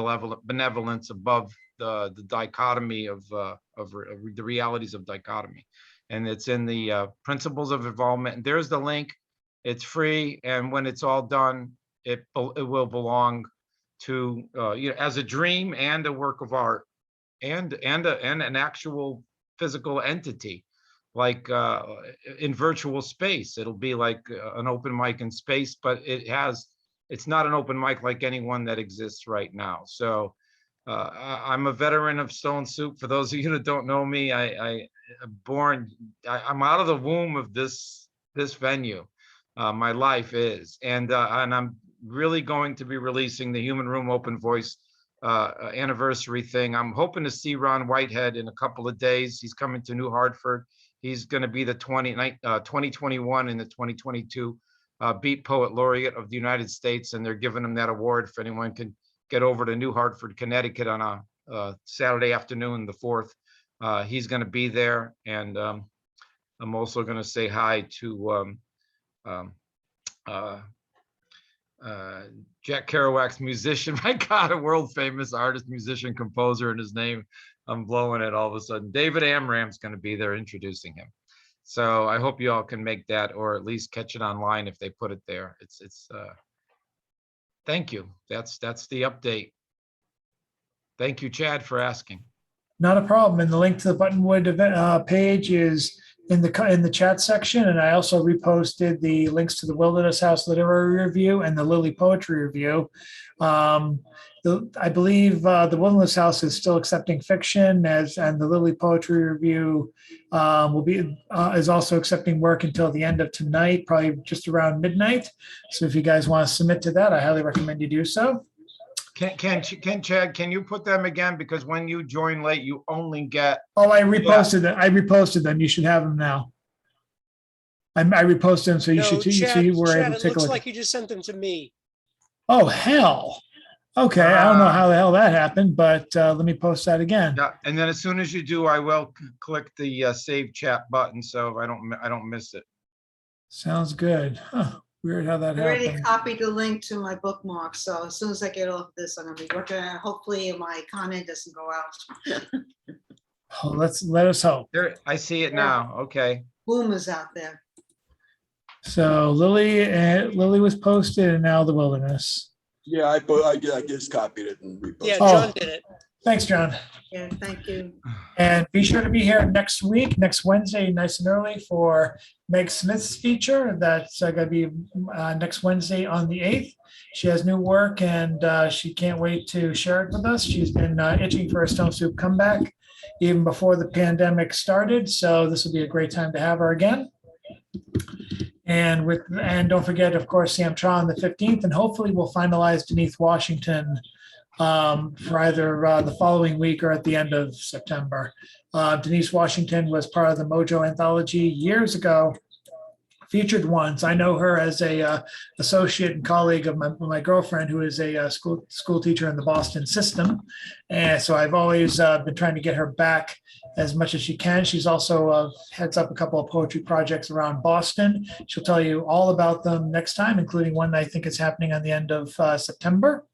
benevolence above the dichotomy of the realities of dichotomy. And it's in the principles of involvement. And there's the link. It's free, and when it's all done, it will belong to as a dream and a work of art, and an actual physical entity, like in virtual space. It'll be like an open mic in space, but it's not an open mic like anyone that exists right now. So I'm a veteran of Stone Soup. For those of you that don't know me, I'm out of the womb of this venue. My life is, and I'm really going to be releasing the Human Room Open Voice anniversary thing. I'm hoping to see Ron Whitehead in a couple of days. He's coming to New Hartford. He's going to be the 2021 and the 2022 Beat Poet Laureate of the United States, and they're giving him that award if anyone can get over to New Hartford, Connecticut on a Saturday afternoon, the 4th. He's going to be there, and I'm also going to say hi to Jack Kerouac's musician. My God, a world famous artist, musician, composer, and his name, I'm blowing it all of a sudden. David Amram's going to be there introducing him. So I hope you all can make that, or at least catch it online if they put it there. Thank you. That's the update. Thank you, Chad, for asking. Not a problem. And the link to the Buttonwood event page is in the chat section. And I also reposted the links to the Wilderness House Literary Review and the Lily Poetry Review. I believe the Wilderness House is still accepting fiction, and the Lily Poetry Review is also accepting work until the end of tonight, probably just around midnight. So if you guys want to submit to that, I highly recommend you do so. Can Chad, can you put them again? Because when you join late, you only get, Oh, I reposted them. I reposted them. You should have them now. I reposted them, so you No, should, so Chad, you were Chad, able it to take a looks look. like you just sent them to me. Oh, hell. Okay, I don't know how the hell that happened, but let me post that again. yeah, and then as soon as you do, I will click the save chat button, so I don't miss it. Sounds good. Huh, weird how that I already happened. copied the link to my bookmark, so as soon as I get off this, I'm gonna be working on it. Hopefully my comment doesn't go out. Oh, let us hope. There, I see it Yeah. now. Okay. Boomers out there. So Lily was posted, and now the wilderness. Yeah, I just copied it and reposted. Yeah, it. John did it. Thanks, John. Yeah, thank you. And be sure to be here next week, next Wednesday, nice and early for Meg Smith's feature. That's going to be next Wednesday on the 8th. She has new work and she can't wait to share it with us. She's been itching for a Stone Soup comeback even before the pandemic started. So this will be a great time to have her again. And don't forget, of course, Sam Cha on the 15th, and hopefully we'll finalize Denise Washington for either the following week or at the end of September. Denise Washington was part of the Mojo anthology years ago, featured once. I know her as a associate and colleague of my girlfriend, who is a school teacher in the Boston system. And so I've always been trying to get her back as much as she can. She's also heads up a couple of poetry projects around Boston. She'll tell you all about them next time, including one I think is happening on the end of September.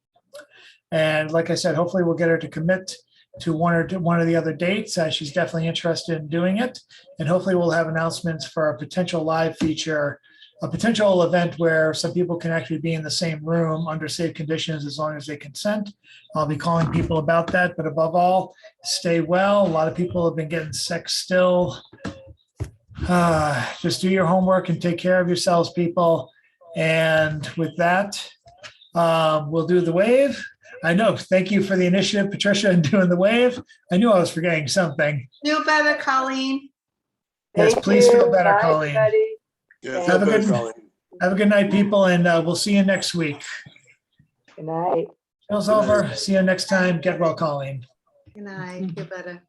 And like I said, hopefully we'll get her to commit to one of the other dates. She's definitely interested in doing it. And hopefully we'll have announcements for a potential live feature, a potential event where some people can actually be in the same room under safe conditions as long as they consent. I'll be calling people about that, but above all, stay well. A lot of people have been getting sick still. Just do your homework and take care of yourselves, people. And with that, we'll do the wave. I know. Thank you for the initiative, Patricia, in doing the wave. I knew I was forgetting something. Feel better, Colleen. Yes, Thank please feel you. better, Bye, Colleen. everybody. Yeah, Have a feel better, good- Colleen. Have a good night, people, and we'll see you next week. Good night. Show's over. See you next time. Get well, Colleen. Good night. Feel better.